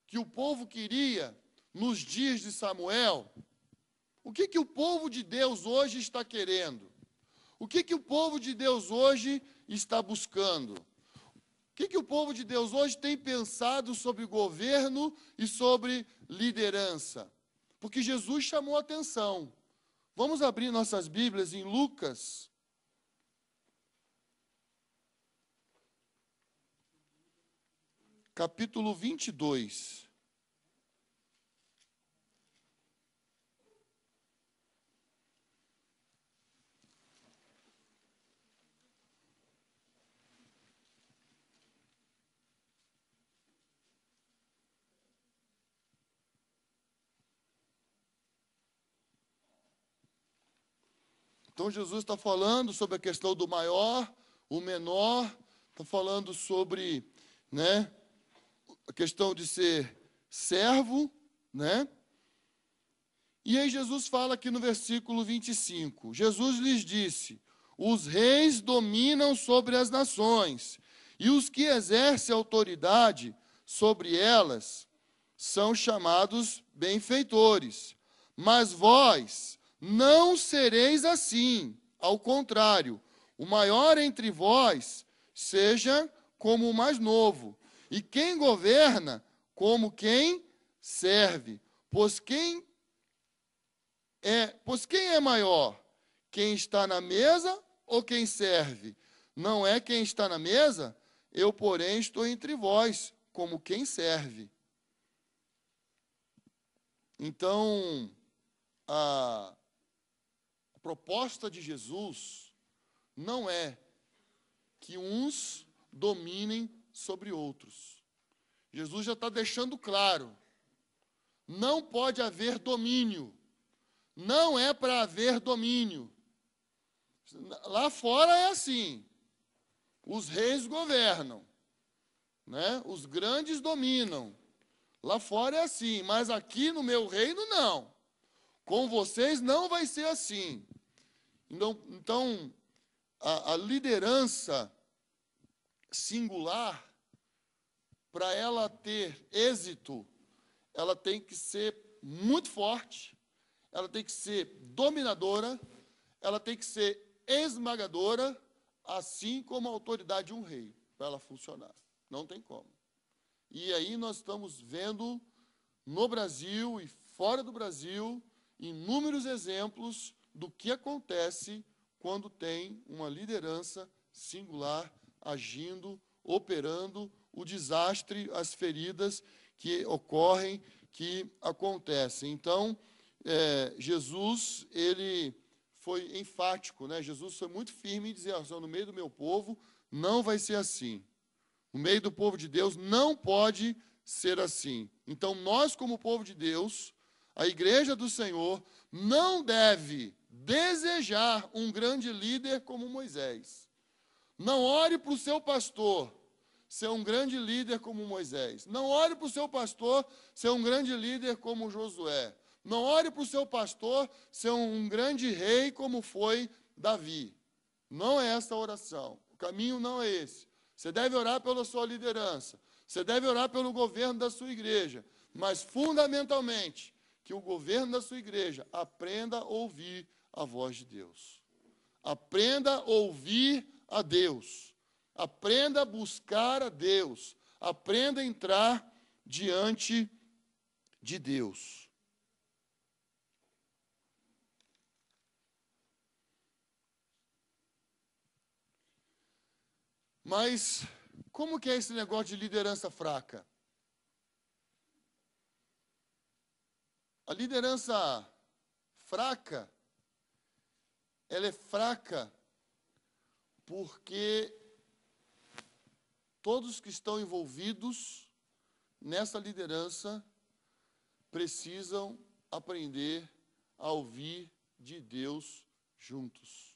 Speaker 1: que o povo queria nos dias de Samuel. O que o povo de Deus hoje está querendo? O que o povo de Deus hoje está buscando? O que o povo de Deus hoje tem pensado sobre governo e sobre liderança? Porque Jesus chamou a atenção. Vamos abrir nossas Bíblias em Lucas. Capítulo 22. Então, Jesus está falando sobre a questão do maior, o menor, está falando sobre, né, a questão de ser servo, né? E aí Jesus fala aqui no versículo 25, Jesus lhes disse, os reis dominam sobre as nações, e os que exercem autoridade sobre elas são chamados benfeitores. Mas vós não sereis assim, ao contrário, o maior entre vós seja como o mais novo, e quem governa como quem serve. Pois quem é maior? Quem está na mesa ou quem serve? Não é quem está na mesa? Eu, porém, estou entre vós, como quem serve. Então, a proposta de Jesus não é que uns dominem sobre outros. Jesus já está deixando claro, não pode haver domínio. Não é para haver domínio. Lá fora é assim. Os reis governam, né? Os grandes dominam. Lá fora é assim, mas aqui no meu reino não. Com vocês não vai ser assim. Então a liderança singular, para ela ter êxito, ela tem que ser muito forte, ela tem que ser dominadora, ela tem que ser esmagadora, assim como a autoridade de um rei, para ela funcionar. Não tem como. E aí nós estamos vendo no Brasil e fora do Brasil inúmeros exemplos do que acontece quando tem uma liderança singular agindo, operando, o desastre, as feridas que ocorrem, que acontecem. Então, Jesus, ele foi enfático, né? Jesus foi muito firme em dizer, no meio do meu povo não vai ser assim. No meio do povo de Deus não pode ser assim. Então, nós como povo de Deus, a igreja do Senhor, não deve desejar um grande líder como Moisés. Não ore para o seu pastor ser um grande líder como Moisés. Não ore para o seu pastor ser um grande líder como Josué. Não ore para o seu pastor ser um grande rei como foi Davi. Não é essa a oração. O caminho não é esse. Você deve orar pela sua liderança. Você deve orar pelo governo da sua igreja. Mas, fundamentalmente, que o governo da sua igreja aprenda a ouvir a voz de Deus. Aprenda a ouvir a Deus. Aprenda a buscar a Deus. Aprenda a entrar diante de Deus. Mas como que é esse negócio de liderança fraca? A liderança fraca, ela é fraca porque todos que estão envolvidos nessa liderança precisam aprender a ouvir de Deus juntos.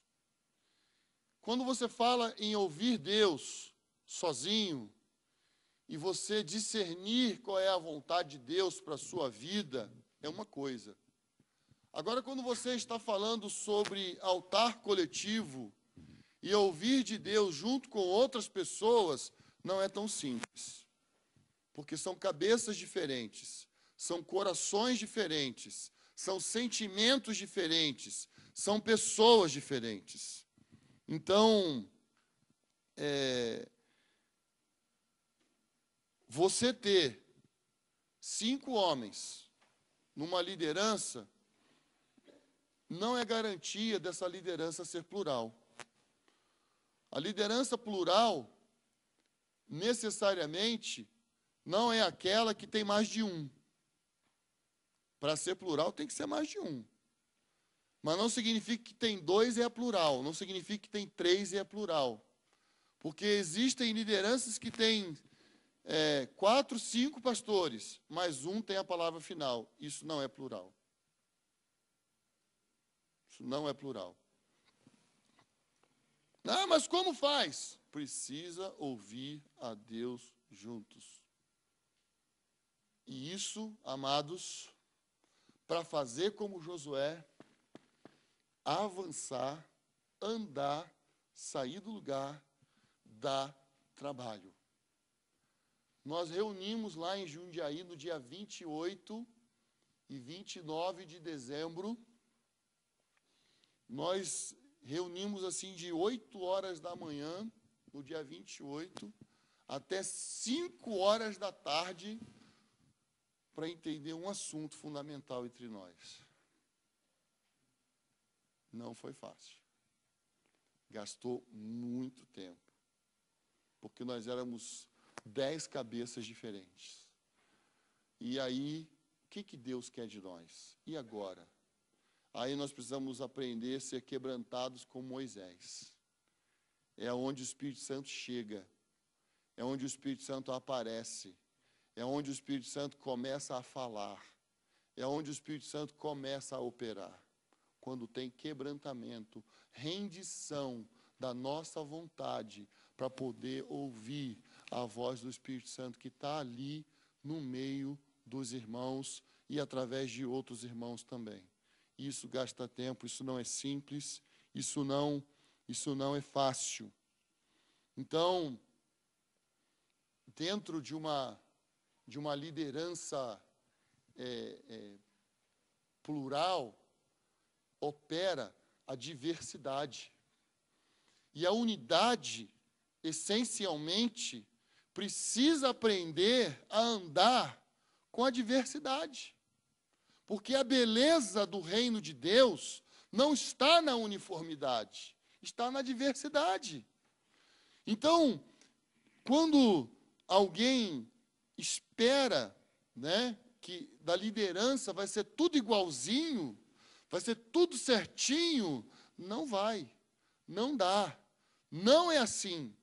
Speaker 1: Quando você fala em ouvir Deus sozinho, e você discernir qual é a vontade de Deus para a sua vida, é uma coisa. Agora, quando você está falando sobre altar coletivo e ouvir de Deus junto com outras pessoas, não é tão simples. Porque são cabeças diferentes, são corações diferentes, são sentimentos diferentes, são pessoas diferentes. Então, você ter 5 homens numa liderança não é garantia dessa liderança ser plural. A liderança plural, necessariamente, não é aquela que tem mais de um. Para ser plural, tem que ser mais de um. Mas não significa que tem 2 e é plural, não significa que tem 3 e é plural. Porque existem lideranças que têm 4, 5 pastores, mas um tem a palavra final. Isso não é plural. Isso não é plural. Ah, mas como faz? Precisa ouvir a Deus juntos. E isso, amados, para fazer como Josué, avançar, andar, sair do lugar, dá trabalho. Nós reunimos lá em Jundiaí no dia 28 e 29 de dezembro. Nós reunimos assim de 8 horas da manhã, no dia 28, até 5 horas da tarde, para entender um assunto fundamental entre nós. Não foi fácil. Gastou muito tempo. Porque nós éramos 10 cabeças diferentes. E aí, o que Deus quer de nós? E agora? Aí nós precisamos aprender a ser quebrantados como Moisés. É onde o Espírito Santo chega. É onde o Espírito Santo aparece. É onde o Espírito Santo começa a falar. É onde o Espírito Santo começa a operar. Quando tem quebrantamento, rendição da nossa vontade para poder ouvir a voz do Espírito Santo que está ali no meio dos irmãos e através de outros irmãos também. Isso gasta tempo, isso não é simples, isso não é fácil. Então, dentro de uma liderança plural, opera a diversidade. E a unidade, essencialmente, precisa aprender a andar com a diversidade. Porque a beleza do reino de Deus não está na uniformidade, está na diversidade. Então, quando alguém espera, que da liderança vai ser tudo igualzinho, vai ser tudo certinho, não vai, não dá. Não é assim,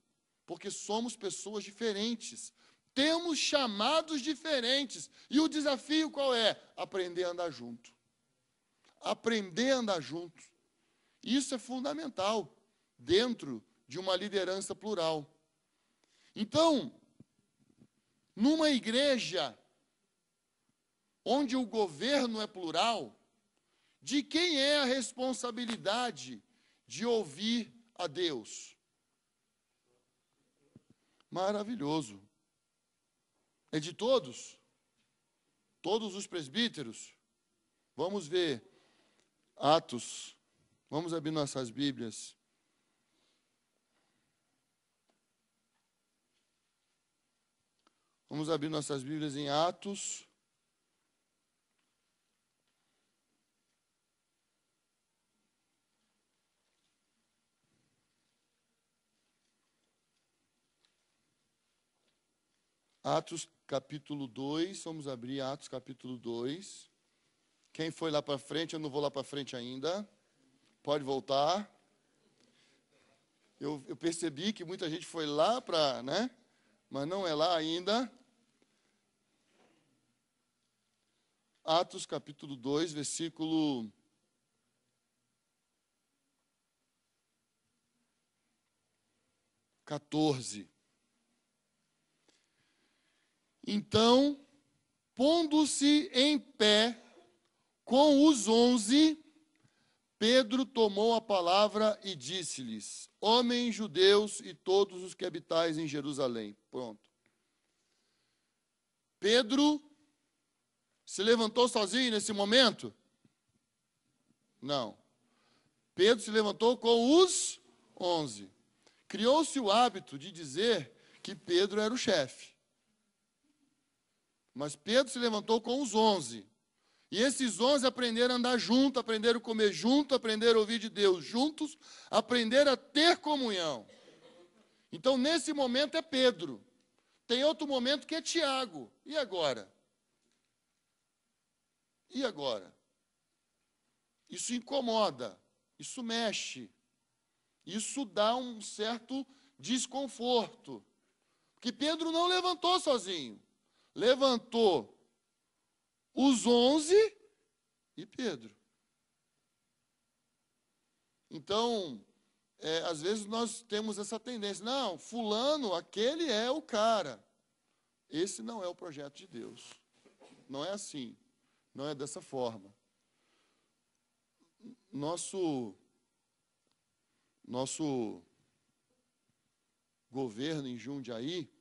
Speaker 1: porque somos pessoas diferentes. Temos chamados diferentes. E o desafio qual é? Aprender a andar junto. Aprender a andar junto. Isso é fundamental dentro de uma liderança plural. Então, numa igreja onde o governo é plural, de quem é a responsabilidade de ouvir a Deus? Maravilhoso. É de todos? Todos os presbíteros? Vamos ver Atos. Vamos abrir nossas Bíblias. Vamos abrir nossas Bíblias em Atos. Atos capítulo 2, vamos abrir Atos capítulo 2. Quem foi lá para frente, eu não vou lá para frente ainda. Pode voltar. Eu percebi que muita gente foi lá para, mas não é lá ainda. Atos capítulo 2, versículo 14. Então, pondo-se em pé Com os 11, Pedro tomou a palavra e disse-lhes: homens judeus e todos os que habitais em Jerusalém. Pronto. Pedro se levantou sozinho nesse momento? Não. Pedro se levantou com os 11. Criou-se o hábito de dizer que Pedro era o chefe. Mas Pedro se levantou com os 11. E esses 11 aprenderam a andar junto, aprenderam a comer junto, aprenderam a ouvir de Deus juntos, aprenderam a ter comunhão. Então, nesse momento é Pedro. Tem outro momento que é Tiago. E agora? E agora? Isso incomoda, isso mexe, isso dá um certo desconforto. Porque Pedro não levantou sozinho. Levantou os 11 e Pedro. Então, às vezes nós temos essa tendência. Não, fulano, aquele é o cara. Esse não é o projeto de Deus. Não é assim. Não é dessa forma. Nosso governo em Jundiaí,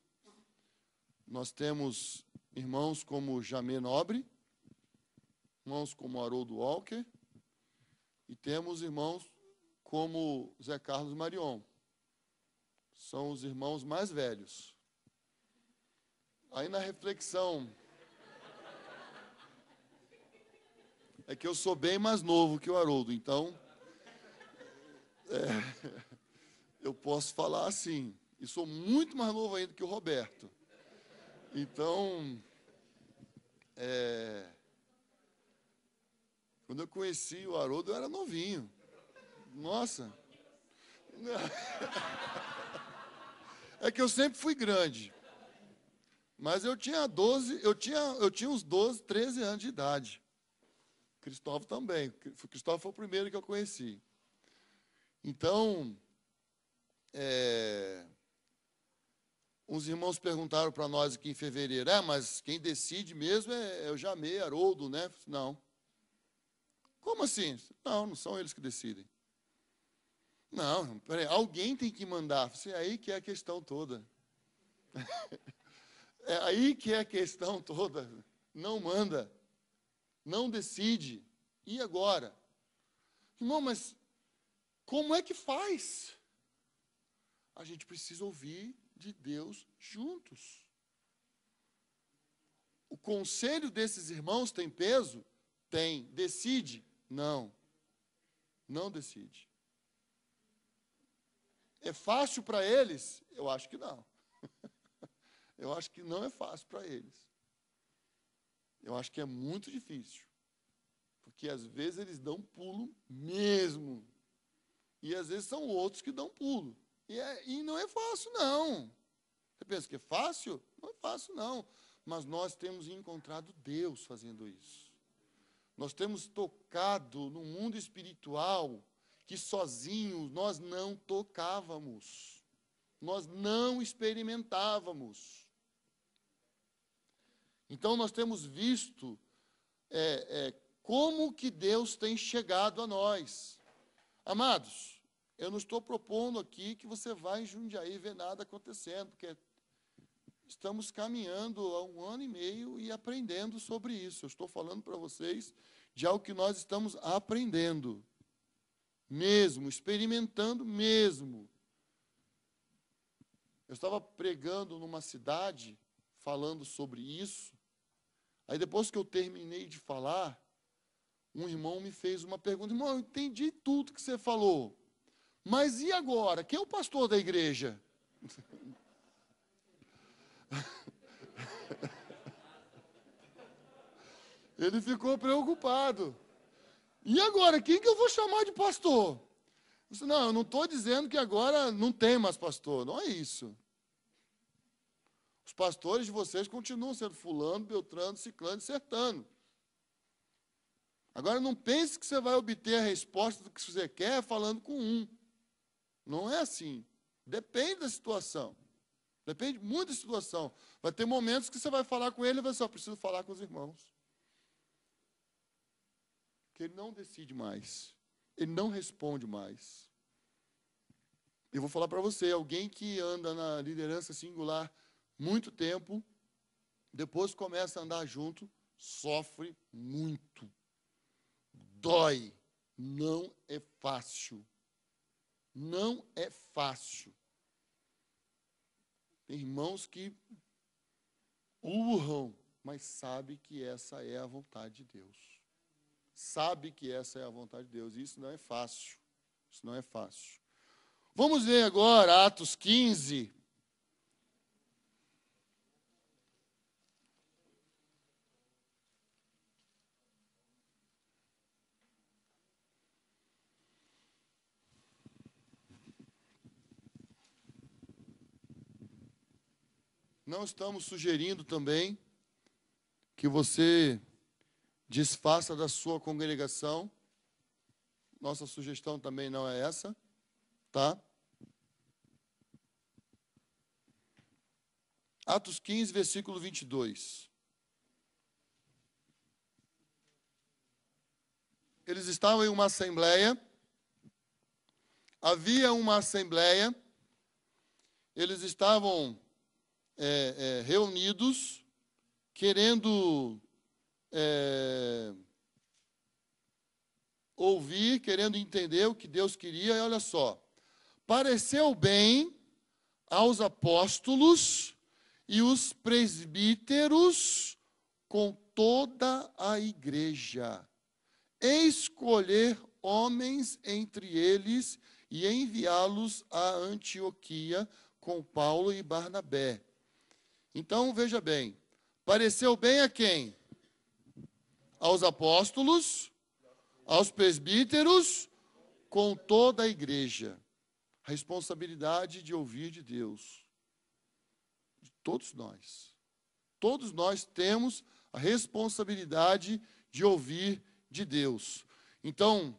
Speaker 1: nós temos irmãos como Jamê Nobre, irmãos como Haroldo Walker, e temos irmãos como Zé Carlos Marion. São os irmãos mais velhos. Aí na reflexão, é que eu sou bem mais novo que o Haroldo, então eu posso falar assim, e sou muito mais novo ainda que o Roberto. Então, quando eu conheci o Haroldo, eu era novinho. Nossa! É que eu sempre fui grande. Mas eu tinha uns 12, 13 anos de idade. Cristóvão também. Cristóvão foi o primeiro que eu conheci. Então, uns irmãos perguntaram para nós aqui em fevereiro, mas quem decide mesmo é o Jamê, Haroldo, né? Não. Como assim? Não, não são eles que decidem. Não, peraí, alguém tem que mandar. É aí que é a questão toda. É aí que é a questão toda. Não manda. Não decide. E agora? Irmão, mas como é que faz? A gente precisa ouvir de Deus juntos. O conselho desses irmãos tem peso? Tem. Decide? Não. Não decide. É fácil para eles? Eu acho que não. Eu acho que não é fácil para eles. Eu acho que é muito difícil. Porque às vezes eles dão pulo mesmo. E às vezes são outros que dão pulo. E não é fácil, não. Você pensa que é fácil? Não é fácil, não. Mas nós temos encontrado Deus fazendo isso. Nós temos tocado no mundo espiritual que sozinhos nós não tocávamos. Nós não experimentávamos. Então, nós temos visto como que Deus tem chegado a nós. Amados, eu não estou propondo aqui que você vá em Jundiaí ver nada acontecendo, porque estamos caminhando há 1 ano e meio e aprendendo sobre isso. Eu estou falando para vocês de algo que nós estamos aprendendo, mesmo, experimentando mesmo. Eu estava pregando numa cidade, falando sobre isso. Aí depois que eu terminei de falar, um irmão me fez uma pergunta. Irmão, eu entendi tudo que você falou. Mas e agora? Quem é o pastor da igreja? Ele ficou preocupado. E agora, quem que eu vou chamar de pastor? Eu disse, não, eu não estou dizendo que agora não tem mais pastor. Não é isso. Os pastores de vocês continuam sendo fulano, beltrano, ciclano e sertano. Agora, não pense que você vai obter a resposta do que você quer falando com um. Não é assim. Depende da situação. Depende muito da situação. Vai ter momentos que você vai falar com ele e vai dizer, preciso falar com os irmãos. que ele não decide mais. Ele não responde mais. Eu vou falar para você, alguém que anda na liderança singular muito tempo, depois começa a andar junto, sofre muito. Dói. Não é fácil. Não é fácil. Tem irmãos que urram, mas sabe que essa é a vontade de Deus. Sabe que essa é a vontade de Deus. Isso não é fácil. Isso não é fácil. Vamos ver agora Atos 15. Não estamos sugerindo também que você desfaça da sua congregação. Nossa sugestão também não é essa, tá? Atos 15, versículo 22. Eles estavam em uma assembleia, havia uma assembleia, eles estavam reunidos, querendo ouvir, querendo entender o que Deus queria, e olha só, pareceu bem aos apóstolos e os presbíteros com toda a igreja escolher homens entre eles e enviá-los a Antioquia com Paulo e Barnabé. Então, veja bem, pareceu bem a quem? Aos apóstolos, aos presbíteros, com toda a igreja. A responsabilidade de ouvir de Deus. De todos nós. Todos nós temos a responsabilidade de ouvir de Deus. Então,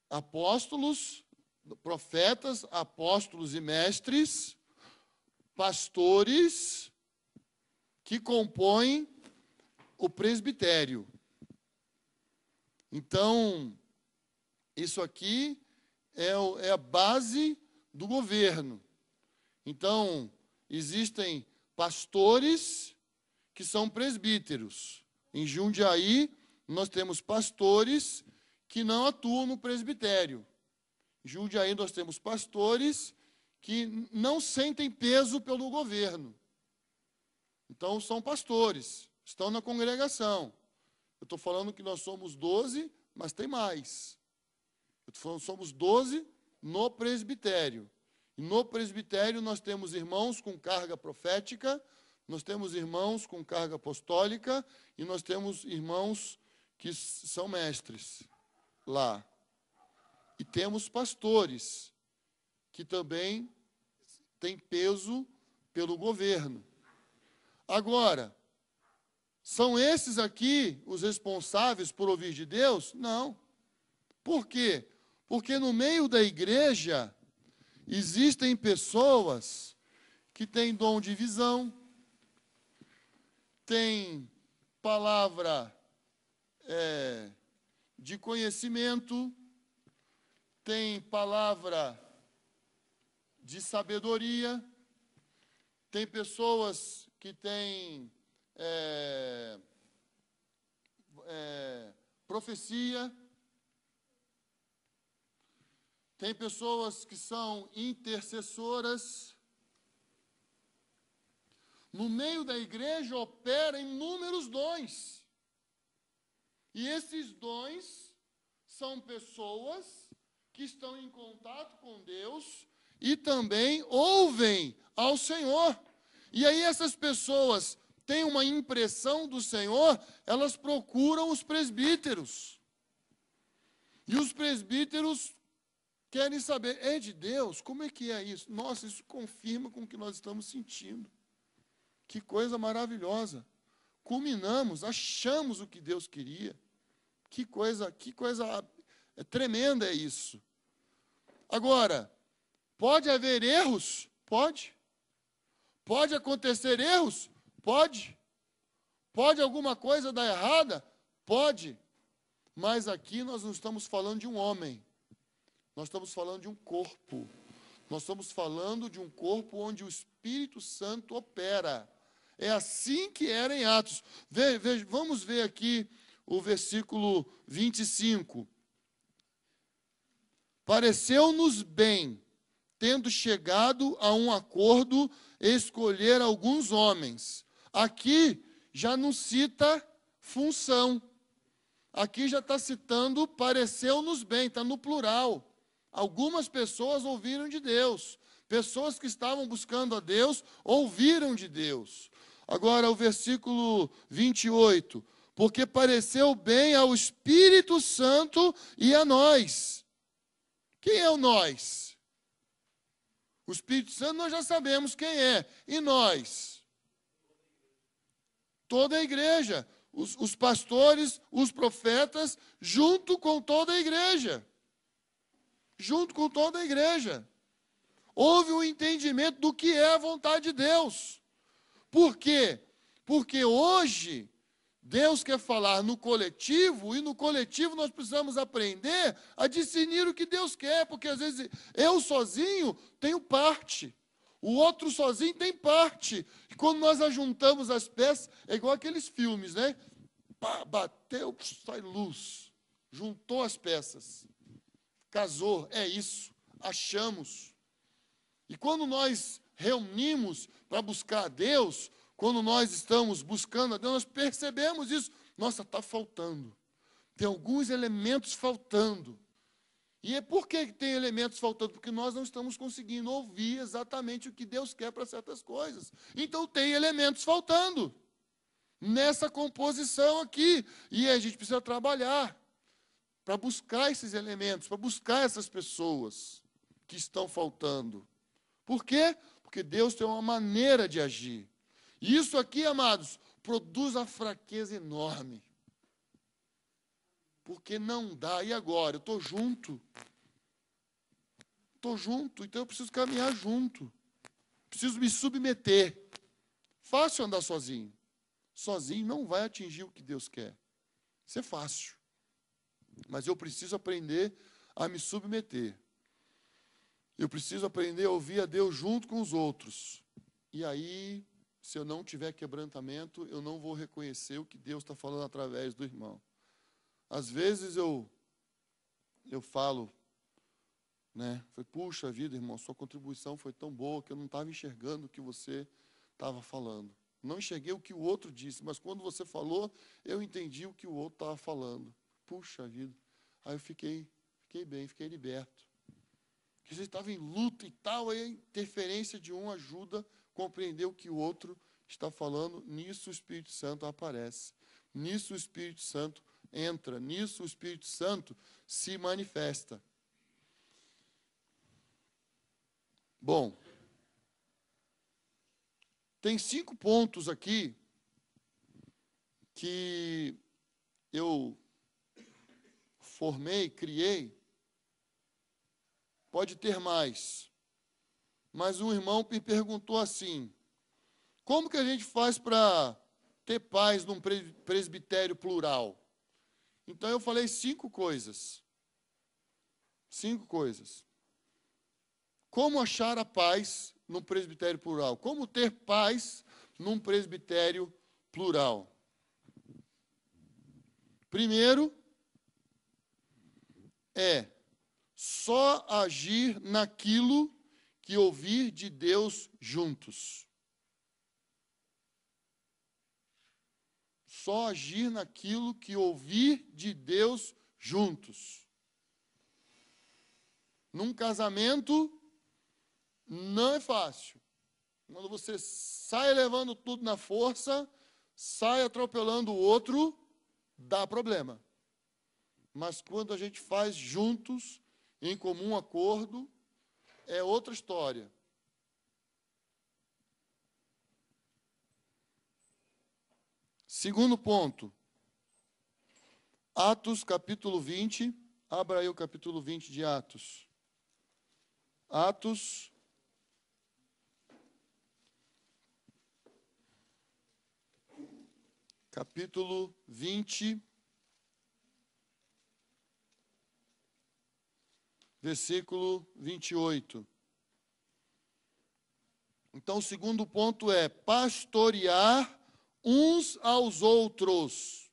Speaker 1: apóstolos, profetas, apóstolos e mestres, pastores que compõem o presbitério. Então, isso aqui é a base do governo. Então, existem pastores que são presbíteros. Em Jundiaí, nós temos pastores que não atuam no presbitério. Em Jundiaí, nós temos pastores que não sentem peso pelo governo. Então, são pastores, estão na congregação. Eu estou falando que nós somos 12, mas tem mais. Eu estou falando que somos 12 no presbitério. E no presbitério nós temos irmãos com carga profética, nós temos irmãos com carga apostólica e nós temos irmãos que são mestres lá. E temos pastores que também têm peso pelo governo. Agora, são esses aqui os responsáveis por ouvir de Deus? Não. Por quê? Porque no meio da igreja existem pessoas que têm dom de visão, têm palavra de conhecimento, têm palavra de sabedoria, tem pessoas que têm profecia, tem pessoas que são intercessoras. No meio da igreja operam inúmeros dons. E esses dons são pessoas que estão em contato com Deus e também ouvem ao Senhor. E aí essas pessoas têm uma impressão do Senhor, elas procuram os presbíteros. E os presbíteros querem saber, é de Deus? Como é que é isso? Nossa, isso confirma com o que nós estamos sentindo. Que coisa maravilhosa. Culminamos, achamos o que Deus queria. Que coisa tremenda é isso. Agora, pode haver erros? Pode. Pode acontecer erros? Pode. Pode alguma coisa dar errada? Pode. Mas aqui nós não estamos falando de um homem. Nós estamos falando de um corpo. Nós estamos falando de um corpo onde o Espírito Santo opera. É assim que era em Atos. Vamos ver aqui o versículo 25. Pareceu-nos bem, tendo chegado a um acordo, escolher alguns homens. Aqui já não cita função. Aqui já está citando pareceu-nos bem, está no plural. Algumas pessoas ouviram de Deus. Pessoas que estavam buscando a Deus, ouviram de Deus. Agora o versículo 28. Porque pareceu bem ao Espírito Santo e a nós. Quem é o nós? O Espírito Santo nós já sabemos quem é. E nós? Toda a igreja. Os pastores, os profetas, junto com toda a igreja. Junto com toda a igreja. Houve um entendimento do que é a vontade de Deus. Por quê? Porque hoje Deus quer falar no coletivo, e no coletivo nós precisamos aprender a discernir o que Deus quer, porque às vezes eu sozinho tenho parte, o outro sozinho tem parte. E quando nós ajuntamos as peças, é igual aqueles filmes, né? Pá, bateu, sai luz. Juntou as peças. Casou, é isso. Achamos. E quando nós reunimos para buscar a Deus, quando nós estamos buscando a Deus, nós percebemos isso. Nossa, está faltando. Tem alguns elementos faltando. E é por que tem elementos faltando? Porque nós não estamos conseguindo ouvir exatamente o que Deus quer para certas coisas. Então tem elementos faltando nessa composição aqui. E a gente precisa trabalhar para buscar esses elementos, para buscar essas pessoas que estão faltando. Por quê? Porque Deus tem uma maneira de agir. E isso aqui, amados, produz uma fraqueza enorme. Porque não dá. E agora? Eu estou junto. Estou junto, então eu preciso caminhar junto. Preciso me submeter. Fácil andar sozinho. Sozinho não vai atingir o que Deus quer. Isso é fácil. Mas eu preciso aprender a me submeter. Eu preciso aprender a ouvir a Deus junto com os outros. E aí, se eu não tiver quebrantamento, eu não vou reconhecer o que Deus está falando através do irmão. Às vezes eu falo, né? Puxa vida, irmão, sua contribuição foi tão boa que eu não estava enxergando o que você estava falando. Não enxerguei o que o outro disse, mas quando você falou, eu entendi o que o outro estava falando. Puxa vida. Aí eu fiquei bem, fiquei liberto. Que você estava em luta e tal, aí a interferência de um ajuda a compreender o que o outro está falando. Nisso o Espírito Santo aparece. Nisso o Espírito Santo entra. Nisso o Espírito Santo se manifesta. Bom, tem 5 pontos aqui que eu formei, criei. Pode ter mais. Mas um irmão me perguntou assim: como que a gente faz para ter paz num presbitério plural? Então eu falei 5 coisas. 5 coisas. Como achar a paz num presbitério plural? Como ter paz num presbitério plural? Primeiro, só agir naquilo que ouvir de Deus juntos. Só agir naquilo que ouvir de Deus juntos. Num casamento, não é fácil. Quando você sai levando tudo na força, sai atropelando o outro, dá problema. Mas quando a gente faz juntos, em comum acordo, é outra história. Segundo ponto, Atos capítulo 20, abra aí o capítulo 20 de Atos. Atos, capítulo 20, versículo 28. Então, o segundo ponto é pastorear uns aos outros.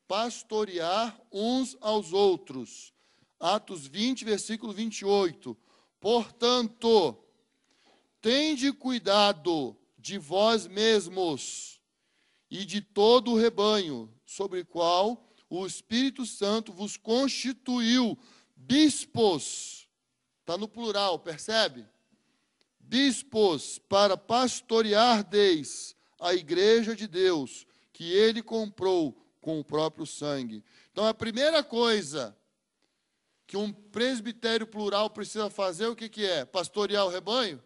Speaker 1: Pastorear uns aos outros. Atos 20, versículo 28. Portanto, tende cuidado de vós mesmos e de todo o rebanho, sobre o qual o Espírito Santo vos constituiu bispos. Está no plural, percebe? Bispos para pastoreardes a igreja de Deus, que ele comprou com o próprio sangue. Então, a primeira coisa que um presbitério plural precisa fazer, o que é? Pastorear o rebanho?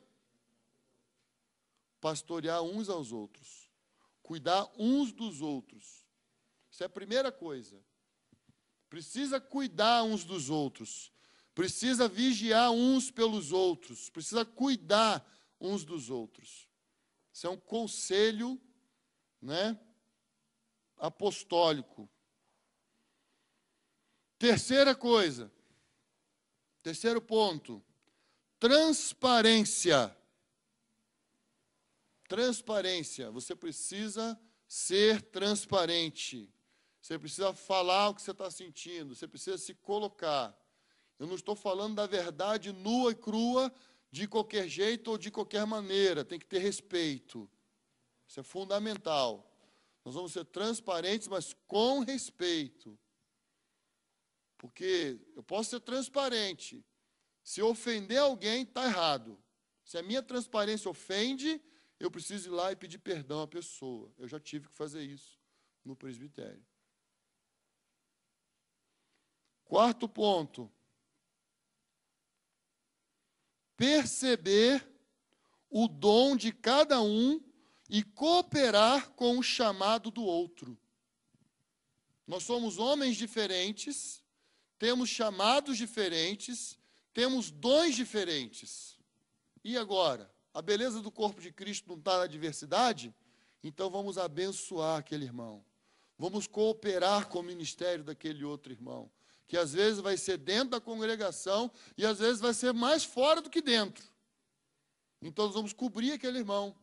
Speaker 1: Pastorear uns aos outros. Cuidar uns dos outros. Isso é a primeira coisa. Precisa cuidar uns dos outros. Precisa vigiar uns pelos outros. Precisa cuidar uns dos outros. Isso é um conselho, né, apostólico. Terceira coisa. Terceiro ponto. Transparência. Transparência. Você precisa ser transparente. Você precisa falar o que você está sentindo. Você precisa se colocar. Eu não estou falando da verdade nua e crua de qualquer jeito ou de qualquer maneira. Tem que ter respeito. Isso é fundamental. Nós vamos ser transparentes, mas com respeito. Porque eu posso ser transparente. Se eu ofender alguém, está errado. Se a minha transparência ofende, eu preciso ir lá e pedir perdão à pessoa. Eu já tive que fazer isso no presbitério. Quarto ponto. Perceber o dom de cada um e cooperar com o chamado do outro. Nós somos homens diferentes, temos chamados diferentes, temos dons diferentes. E agora? A beleza do corpo de Cristo não está na diversidade? Então vamos abençoar aquele irmão. Vamos cooperar com o ministério daquele outro irmão. Que às vezes vai ser dentro da congregação e às vezes vai ser mais fora do que dentro. Então nós vamos cobrir aquele irmão.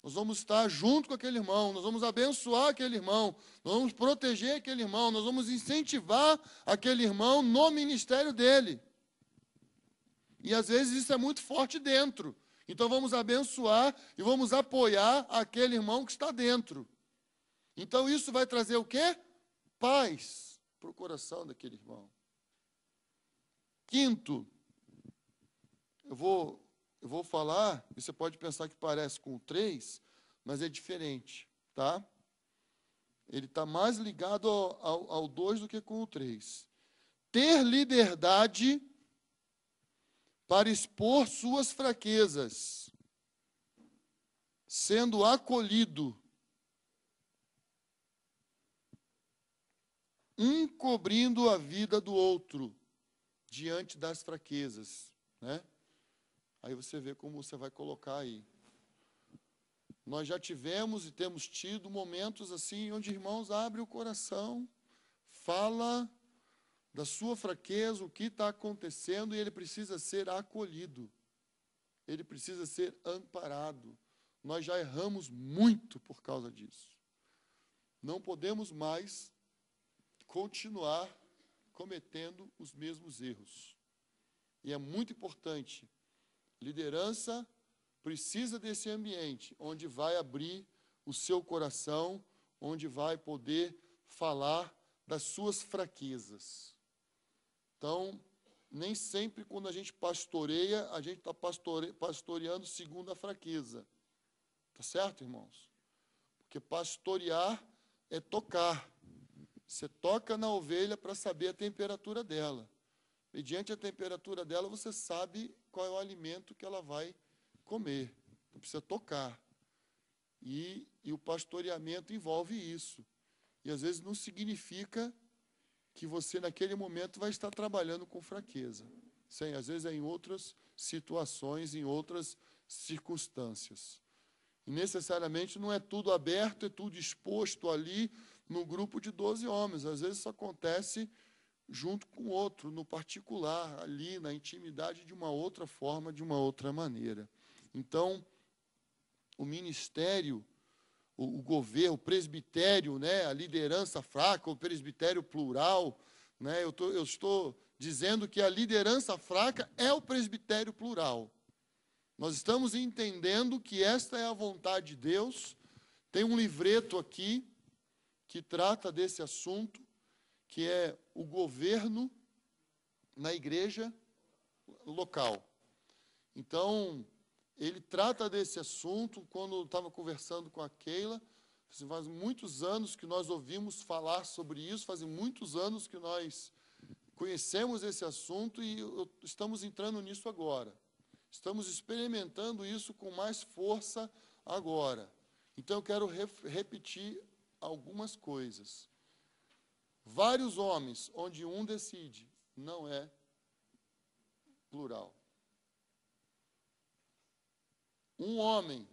Speaker 1: Nós vamos estar junto com aquele irmão, nós vamos abençoar aquele irmão, nós vamos proteger aquele irmão, nós vamos incentivar aquele irmão no ministério dele. E às vezes isso é muito forte dentro. Então vamos abençoar e vamos apoiar aquele irmão que está dentro. Então isso vai trazer o quê? Paz para o coração daquele irmão. Quinto, eu vou falar, e você pode pensar que parece com o 3, mas é diferente, tá? Ele está mais ligado ao 2 do que com o 3. Ter liberdade para expor suas fraquezas, sendo acolhido, um cobrindo a vida do outro, diante das fraquezas, né? Aí você vê como você vai colocar aí. Nós já tivemos e temos tido momentos assim, onde irmãos abrem o coração, fala da sua fraqueza, o que está acontecendo, e ele precisa ser acolhido. Ele precisa ser amparado. Nós já erramos muito por causa disso. Não podemos mais continuar cometendo os mesmos erros. E é muito importante. Liderança precisa desse ambiente, onde vai abrir o seu coração, onde vai poder falar das suas fraquezas. Então, nem sempre quando a gente pastoreia, a gente está pastoreando segundo a fraqueza. Tá certo, irmãos? Porque pastorear é tocar. Você toca na ovelha para saber a temperatura dela. Mediante a temperatura dela, você sabe qual é o alimento que ela vai comer. Então, precisa tocar. E o pastoreamento envolve isso. E, às vezes, não significa que você, naquele momento, vai estar trabalhando com fraqueza. Sim, às vezes é em outras situações, em outras circunstâncias. E, necessariamente, não é tudo aberto, é tudo exposto ali no grupo de 12 homens. Às vezes, isso acontece junto com o outro, no particular, ali, na intimidade, de uma outra forma, de uma outra maneira. Então, o ministério, o governo, o presbitério, né, a liderança fraca, o presbitério plural, né, eu estou dizendo que a liderança fraca é o presbitério plural. Nós estamos entendendo que esta é a vontade de Deus. Tem um livreto aqui que trata desse assunto, que é o governo na igreja local. Então, ele trata desse assunto. Quando eu estava conversando com a Keila, faz muitos anos que nós ouvimos falar sobre isso, faz muitos anos que nós conhecemos esse assunto e estamos entrando nisso agora. Estamos experimentando isso com mais força agora. Então, eu quero repetir algumas coisas. Vários homens, onde um decide, não é plural. Um homem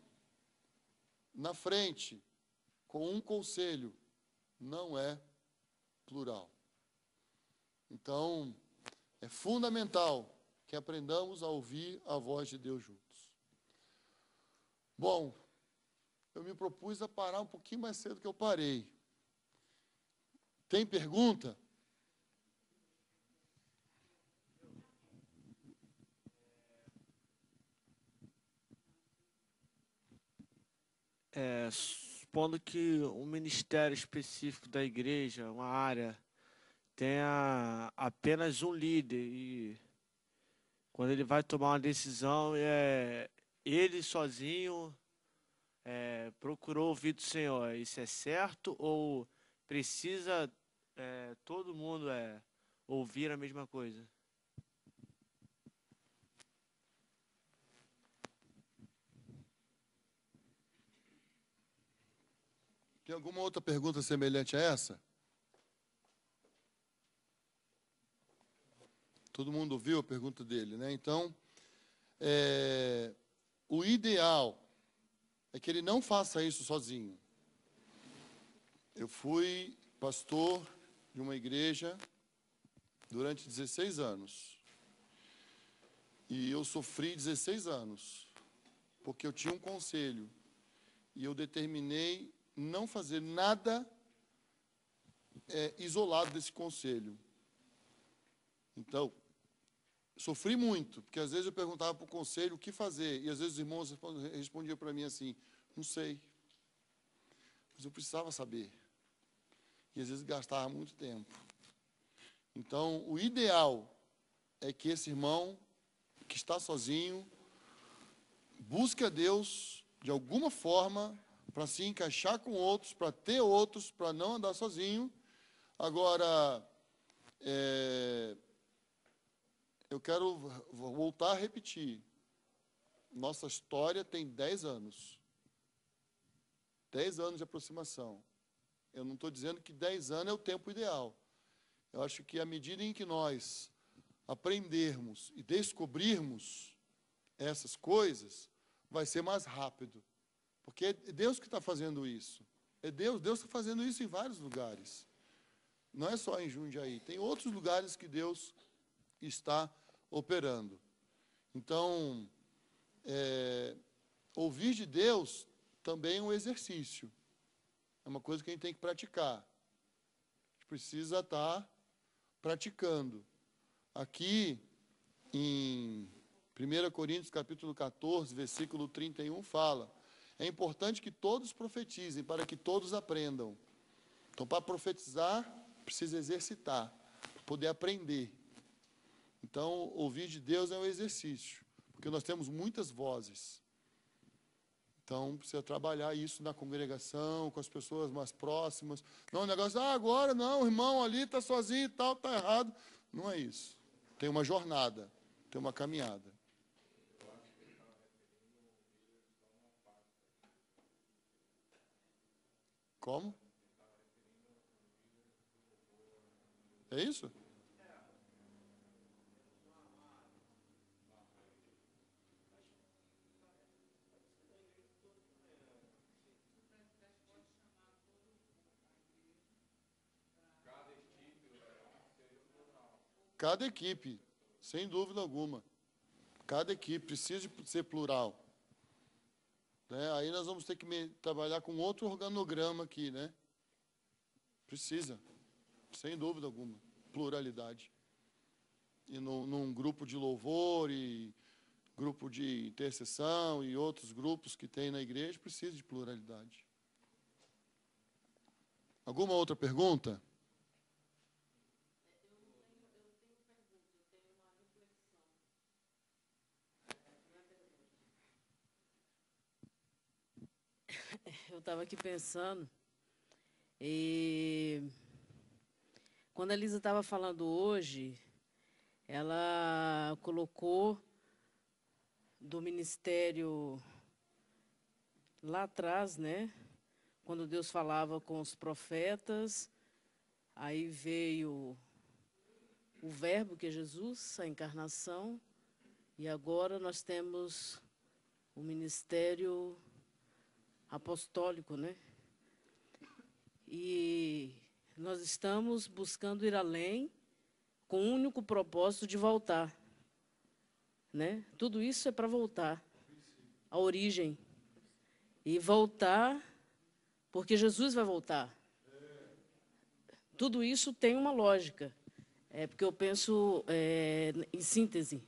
Speaker 1: na frente, com um conselho, não é plural. Então, é fundamental que aprendamos a ouvir a voz de Deus juntos. Bom, eu me propus a parar um pouquinho mais cedo que eu parei. Tem pergunta?
Speaker 2: Supondo que um ministério específico da igreja, uma área, tenha apenas um líder e quando ele vai tomar uma decisão, ele sozinho procurou ouvir do Senhor. Isso é certo ou precisa todo mundo ouvir a mesma coisa?
Speaker 1: Tem alguma outra pergunta semelhante a essa? Todo mundo ouviu a pergunta dele, né? Então, o ideal é que ele não faça isso sozinho. Eu fui pastor de uma igreja durante 16 anos. E eu sofri 16 anos, porque eu tinha um conselho. E eu determinei não fazer nada isolado desse conselho. Então, sofri muito, porque às vezes eu perguntava para o conselho o que fazer, e às vezes os irmãos respondiam para mim assim, não sei. Mas eu precisava saber. E às vezes gastava muito tempo. Então, o ideal é que esse irmão, que está sozinho, busque a Deus de alguma forma, para se encaixar com outros, para ter outros, para não andar sozinho. Agora, eu quero voltar a repetir. Nossa história tem 10 anos. 10 anos de aproximação. Eu não estou dizendo que 10 anos é o tempo ideal. Eu acho que à medida em que nós aprendermos e descobrirmos essas coisas, vai ser mais rápido. Porque é Deus que está fazendo isso. É Deus está fazendo isso em vários lugares. Não é só em Jundiaí. Tem outros lugares que Deus está operando. Então, ouvir de Deus também é um exercício. É uma coisa que a gente tem que praticar. A gente precisa estar praticando. Aqui, em 1 Coríntios, capítulo 14, versículo 31, fala: é importante que todos profetizem, para que todos aprendam. Então, para profetizar, precisa exercitar, para poder aprender. Então, ouvir de Deus é um exercício, porque nós temos muitas vozes. Então, precisa trabalhar isso na congregação, com as pessoas mais próximas. Não, o negócio, agora não, o irmão ali está sozinho e tal, está errado. Não é isso. Tem uma jornada, tem uma caminhada. Como? É isso? Cada equipe, sem dúvida alguma. Cada equipe precisa de ser plural. Né? Aí nós vamos ter que trabalhar com outro organograma aqui, né? Precisa, sem dúvida alguma, pluralidade. E num grupo de louvor e grupo de intercessão e outros grupos que tem na igreja, precisa de pluralidade. Alguma outra pergunta?
Speaker 3: Eu estava aqui pensando, e quando a Elisa estava falando hoje, ela colocou do ministério lá atrás, né? Quando Deus falava com os profetas, aí veio o Verbo, que é Jesus, a encarnação, e agora nós temos o ministério apostólico, né? E nós estamos buscando ir além com o único propósito de voltar, né? Tudo isso é para voltar à origem. E voltar porque Jesus vai voltar. Tudo isso tem uma lógica. Porque eu penso em síntese.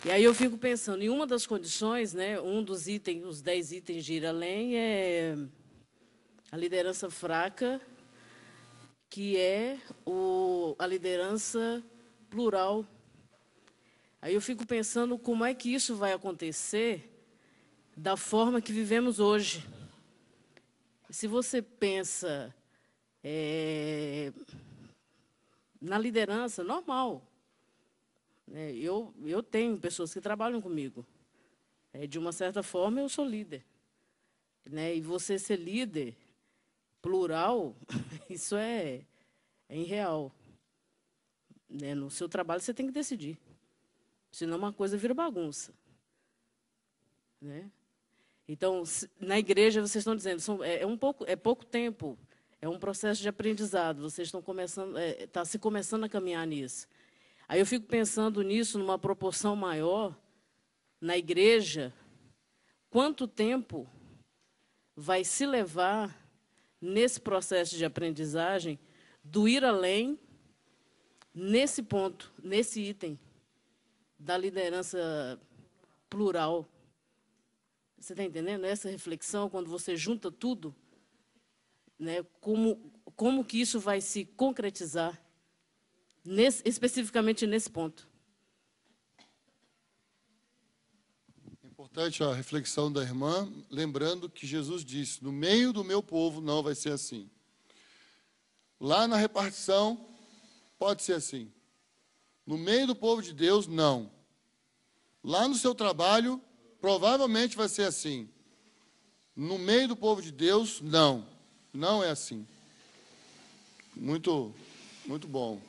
Speaker 3: E aí eu fico pensando, em uma das condições, né, um dos itens, os 10 itens de ir além é a liderança fraca, que é a liderança plural. Aí eu fico pensando como é que isso vai acontecer da forma que vivemos hoje. Se você pensa na liderança normal, né, eu tenho pessoas que trabalham comigo. De uma certa forma, eu sou líder. Né, e você ser líder plural, isso é irreal. Né, no seu trabalho, você tem que decidir. Senão, uma coisa vira bagunça. Né? Então, na igreja, vocês estão dizendo, é pouco tempo, é um processo de aprendizado, vocês estão começando, está se começando a caminhar nisso. Aí eu fico pensando nisso numa proporção maior, na igreja, quanto tempo vai se levar nesse processo de aprendizagem do ir além, nesse ponto, nesse item da liderança plural. Você está entendendo? Essa reflexão, quando você junta tudo, né, como que isso vai se concretizar, especificamente nesse ponto.
Speaker 1: Importante a reflexão da irmã, lembrando que Jesus disse, no meio do meu povo não vai ser assim. Lá na repartição, pode ser assim. No meio do povo de Deus, não. Lá no seu trabalho, provavelmente vai ser assim. No meio do povo de Deus, não. Não é assim. Muito, muito bom.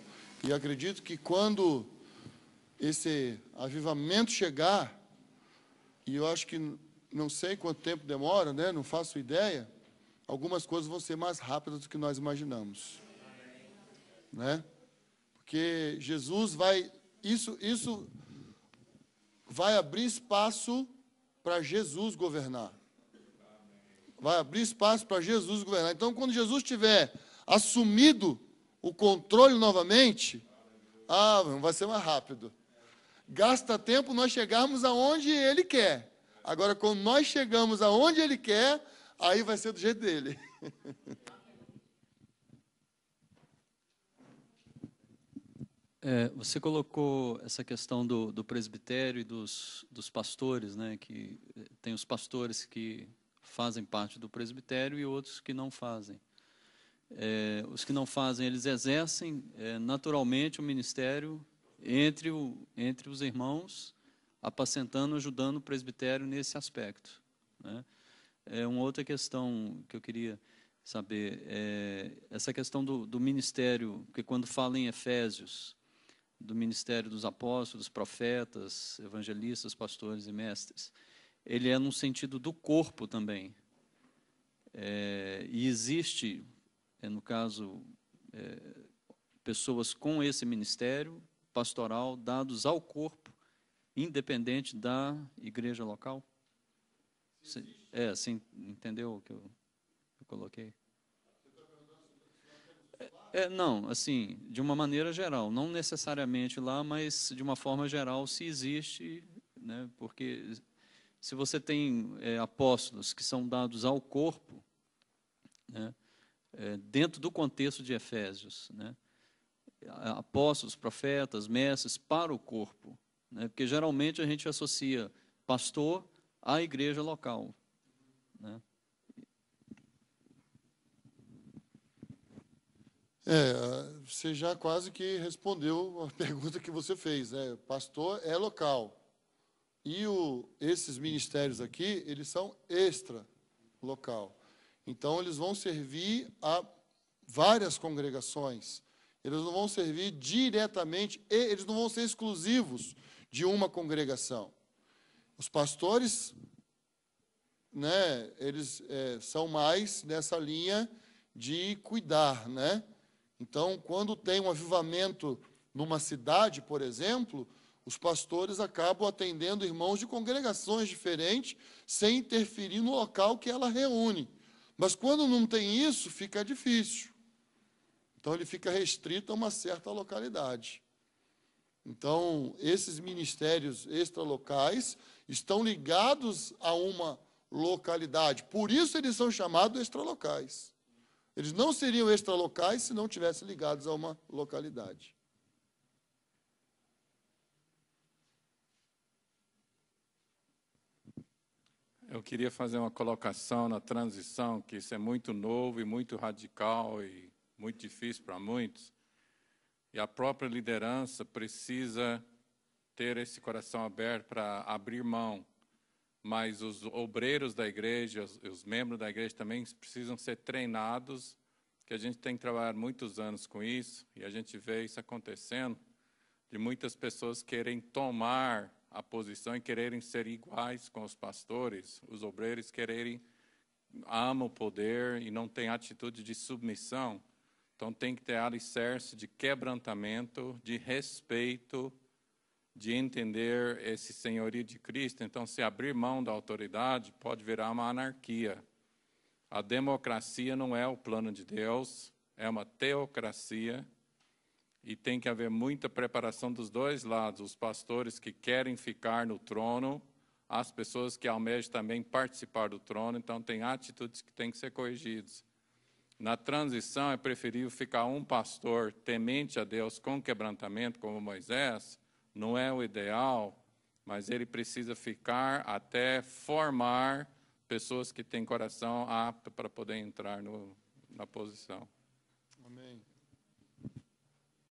Speaker 1: E acredito que quando esse avivamento chegar, e eu acho que não sei quanto tempo demora, né? Não faço ideia, algumas coisas vão ser mais rápidas do que nós imaginamos. Né? Porque Jesus vai... Isso vai abrir espaço para Jesus governar. Vai abrir espaço para Jesus governar. Então, quando Jesus tiver assumido o controle novamente, vai ser mais rápido. Gasta tempo nós chegarmos aonde Ele quer. Agora, quando nós chegamos aonde Ele quer, aí vai ser do jeito dele.
Speaker 4: Você colocou essa questão do presbitério e dos pastores, né? Que tem os pastores que fazem parte do presbitério e outros que não fazem. Os que não fazem, eles exercem naturalmente o ministério entre os irmãos, apacentando, ajudando o presbitério nesse aspecto. Né? Uma outra questão que eu queria saber essa questão do ministério, porque quando fala em Efésios, do ministério dos apóstolos, profetas, evangelistas, pastores e mestres, ele é no sentido do corpo também. E existe, no caso, pessoas com esse ministério pastoral dados ao corpo, independente da igreja local? Assim, entendeu o que eu coloquei? Não, assim, de uma maneira geral, não necessariamente lá, mas de uma forma geral, se existe, né, porque se você tem apóstolos que são dados ao corpo, né, dentro do contexto de Efésios, né, apóstolos, profetas, mestres para o corpo, né, porque geralmente a gente associa pastor à igreja local, né.
Speaker 1: Você já quase que respondeu a pergunta que você fez, né? Pastor é local. E esses ministérios aqui, eles são extra-local. Então, eles vão servir a várias congregações. Eles não vão servir diretamente, eles não vão ser exclusivos de uma congregação. Os pastores, né, eles são mais nessa linha de cuidar, né? Então, quando tem um avivamento numa cidade, por exemplo, os pastores acabam atendendo irmãos de congregações diferentes, sem interferir no local que ela reúne. Mas quando não tem isso, fica difícil. Então, ele fica restrito a uma certa localidade. Então, esses ministérios extralocais estão ligados a uma localidade. Por isso, eles são chamados extralocais. Eles não seriam extralocais se não estivessem ligados a uma localidade.
Speaker 5: Eu queria fazer uma colocação na transição, que isso é muito novo e muito radical e muito difícil para muitos. E a própria liderança precisa ter esse coração aberto para abrir mão. Mas os obreiros da igreja, os membros da igreja também precisam ser treinados, que a gente tem trabalhado muitos anos com isso, e a gente vê isso acontecendo, de muitas pessoas querem tomar a posição e quererem ser iguais com os pastores, os obreiros amam o poder e não têm atitude de submissão. Então tem que ter alicerce de quebrantamento, de respeito, de entender esse senhorio de Cristo. Então, se abrir mão da autoridade, pode virar uma anarquia. A democracia não é o plano de Deus, é uma teocracia, e tem que haver muita preparação dos dois lados, os pastores que querem ficar no trono, as pessoas que almejam também participar do trono, então tem atitudes que têm que ser corrigidas. Na transição, é preferível ficar um pastor temente a Deus com quebrantamento, como Moisés. Não é o ideal, mas ele precisa ficar até formar pessoas que têm coração apto para poder entrar na posição.
Speaker 1: Amém.